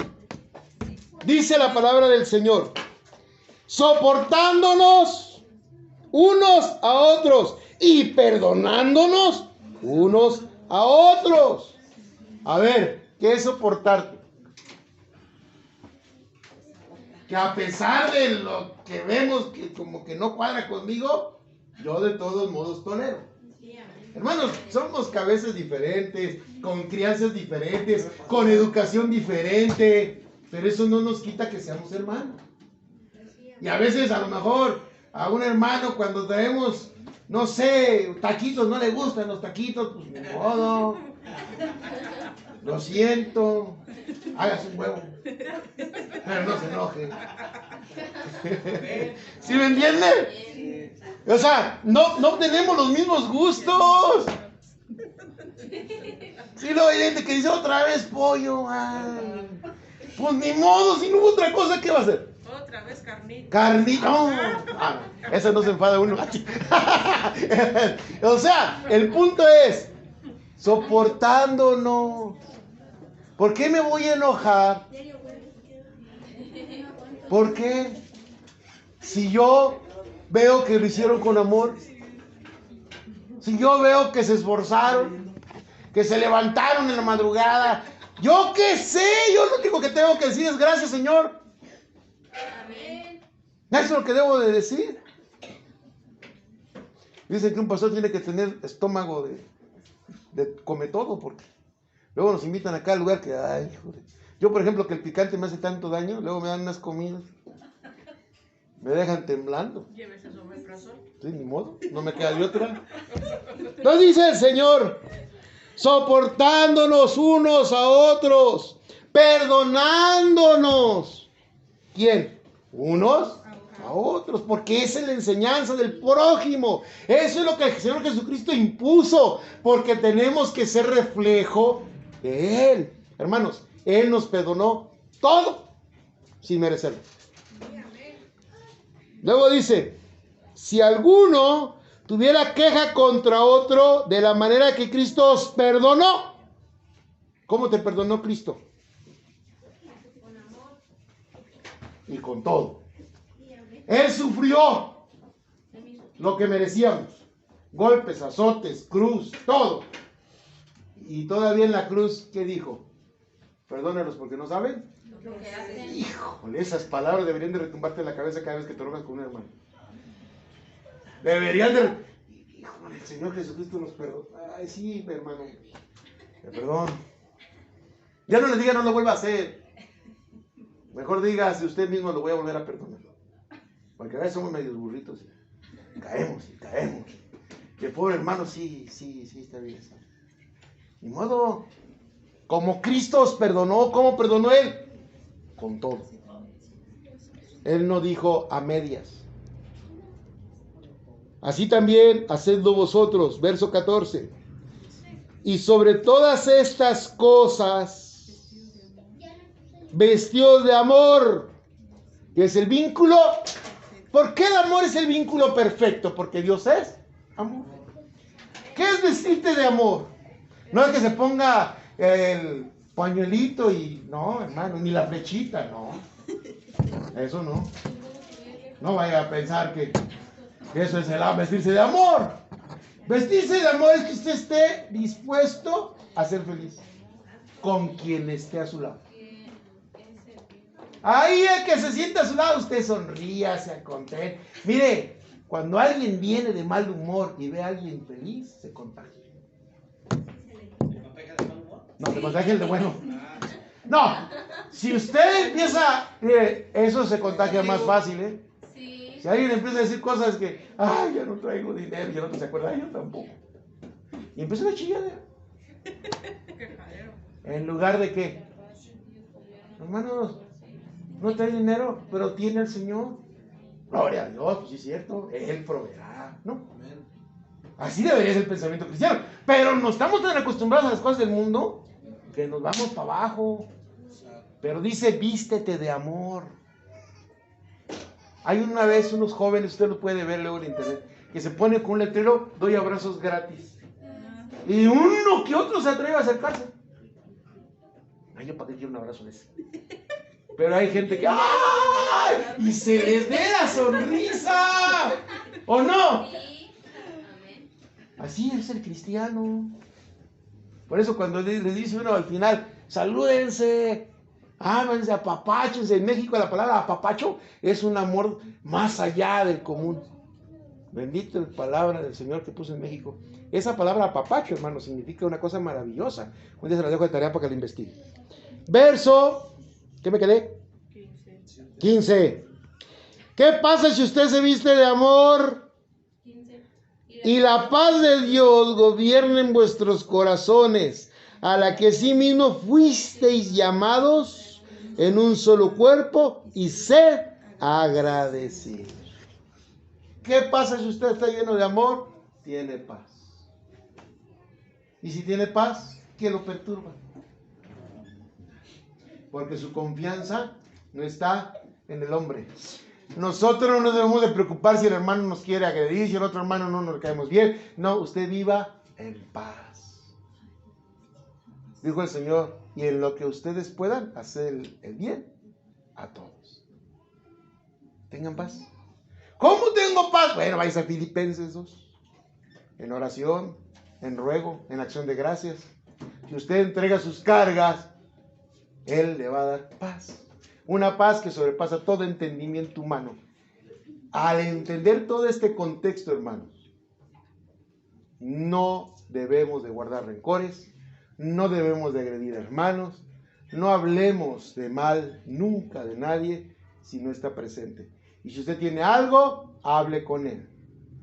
Dice la palabra del Señor. Soportándonos unos a otros y perdonándonos unos a otros. A ver, ¿qué es soportarte? Que a pesar de lo que vemos que como que no cuadra conmigo, yo de todos modos tolero. Hermanos, somos cabezas diferentes, con crianzas diferentes, con educación diferente, pero eso no nos quita que seamos hermanos. Y a veces a lo mejor a un hermano cuando traemos, no sé, taquitos, no le gustan los taquitos, pues ni modo. Lo siento. Hágase un huevo. Pero no se enoje. ¿Sí me entiende? O sea, no tenemos los mismos gustos. Sí, luego hay gente que dice otra vez pollo. Ay, pues ni modo, si no hubo otra cosa, ¿qué va a hacer? Otra vez carnita. Carnita. Oh, esa no se enfada uno. O sea, el punto es soportándonos. ¿Por qué me voy a enojar? ¿Por qué? Si yo veo que lo hicieron con amor, si yo veo que se esforzaron, que se levantaron en la madrugada, yo qué sé, yo lo único que tengo que decir es gracias, Señor. Amén. Eso es lo que debo de decir. Dicen que un pastor tiene que tener estómago de come todo, porque luego nos invitan acá al lugar que, ay, joder. Yo, por ejemplo, que el picante me hace tanto daño, luego me dan unas comidas, me dejan temblando. Llévese su omeprazol. Sí, ni modo, no me queda de otra. Nos dice el Señor, soportándonos unos a otros, perdonándonos. ¿Quién? Unos a otros, porque esa es la enseñanza del prójimo. Eso es lo que el Señor Jesucristo impuso, porque tenemos que ser reflejo de Él. Hermanos, Él nos perdonó todo sin merecerlo. Luego dice, si alguno tuviera queja contra otro de la manera que Cristo os perdonó. ¿Cómo te perdonó Cristo? Con amor. Y con todo. Él sufrió lo que merecíamos. Golpes, azotes, cruz, todo. Y todavía en la cruz, ¿qué dijo? Perdónalos porque no saben. Lo que hacen. Híjole, esas palabras deberían de retumbarte en la cabeza cada vez que te enojas con un hermano. Deberían de... Híjole, el Señor Jesucristo nos perdona. Ay, sí, hermano. Perdón. Ya no le diga, no lo vuelva a hacer. Mejor diga, si usted mismo lo voy a volver a perdonar. Porque a veces somos medios burritos. Caemos y caemos. Y el pobre hermano, sí, está bien. Ni modo. Como Cristo os perdonó, ¿cómo perdonó Él? Con todo. Él no dijo a medias. Así también hacedlo vosotros, verso 14. Y sobre todas estas cosas, vestidos de amor, que es el vínculo. ¿Por qué el amor es el vínculo perfecto? Porque Dios es amor. ¿Qué es vestirte de amor? No es que se ponga el pañuelito y... No, hermano, ni la flechita, no. Eso no. No vaya a pensar que eso es el vestirse de amor. Vestirse de amor es que usted esté dispuesto a ser feliz con quien esté a su lado. Ahí el que se sienta a su lado, usted sonría, se contente. Mire, cuando alguien viene de mal humor y ve a alguien feliz, se contagia. ¿Se contagia de mal humor? No, se contagia el de bueno. No, si usted empieza, mire, eso se contagia más fácil, ¿eh? Sí. Si alguien empieza a decir cosas que, ay, ya no traigo dinero, ya no se acuerda, yo tampoco. Y empieza una chilladera. En lugar de que, hermanos, no trae dinero, pero tiene al Señor. Gloria a Dios, pues sí es cierto, Él proveerá, ¿no? Así debería ser el pensamiento cristiano. Pero no estamos tan acostumbrados a las cosas del mundo que nos vamos para abajo. Pero dice, vístete de amor. Hay una vez unos jóvenes, usted lo puede ver luego en internet, que se pone con un letrero, doy abrazos gratis. Y uno que otro se atreve a acercarse. Ay, yo para qué quiero un abrazo de ese. Pero hay gente que ¡ay! Y se les ve la sonrisa. ¿O no? Sí. Amén. Así es el cristiano. Por eso cuando les dice uno al final, salúdense, ámense, apapáchense. En México la palabra apapacho es un amor más allá del común. Bendito la palabra del Señor que puso en México. Esa palabra apapacho, hermano, significa una cosa maravillosa. Un día se la dejo de tarea para que la investigue. Verso, ¿qué me quedé? 15. ¿Qué pasa si usted se viste de amor? 15. Y la paz de Dios gobierne en vuestros corazones, a la que sí mismo fuisteis llamados en un solo cuerpo, y sed agradecidos. ¿Qué pasa si usted está lleno de amor? Tiene paz. Y si tiene paz, ¿qué lo perturba? Porque su confianza no está en el hombre. Nosotros no nos debemos de preocupar si el hermano nos quiere agredir, si el otro hermano no nos caemos bien. No, usted viva en paz. Dijo el Señor, y en lo que ustedes puedan hacer el bien a todos. Tengan paz. ¿Cómo tengo paz? Bueno, vais a Filipenses 2. En oración, en ruego, en acción de gracias. Si usted entrega sus cargas, Él le va a dar paz. Una paz que sobrepasa todo entendimiento humano. Al entender todo este contexto, hermanos, no debemos de guardar rencores, no debemos de agredir hermanos, no hablemos de mal nunca de nadie si no está presente. Y si usted tiene algo, hable con él.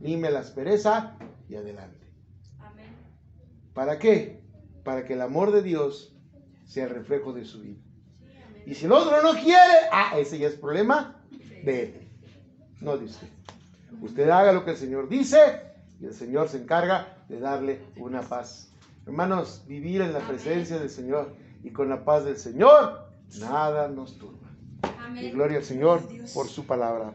Lime la aspereza y adelante. Amén. ¿Para qué? Para que el amor de Dios sea el reflejo de su vida. Y si el otro no quiere, ese ya es problema de él, no de usted. Usted haga lo que el Señor dice y el Señor se encarga de darle una paz. Hermanos, vivir en la presencia del Señor y con la paz del Señor, nada nos turba. Amén. Y gloria al Señor por su palabra.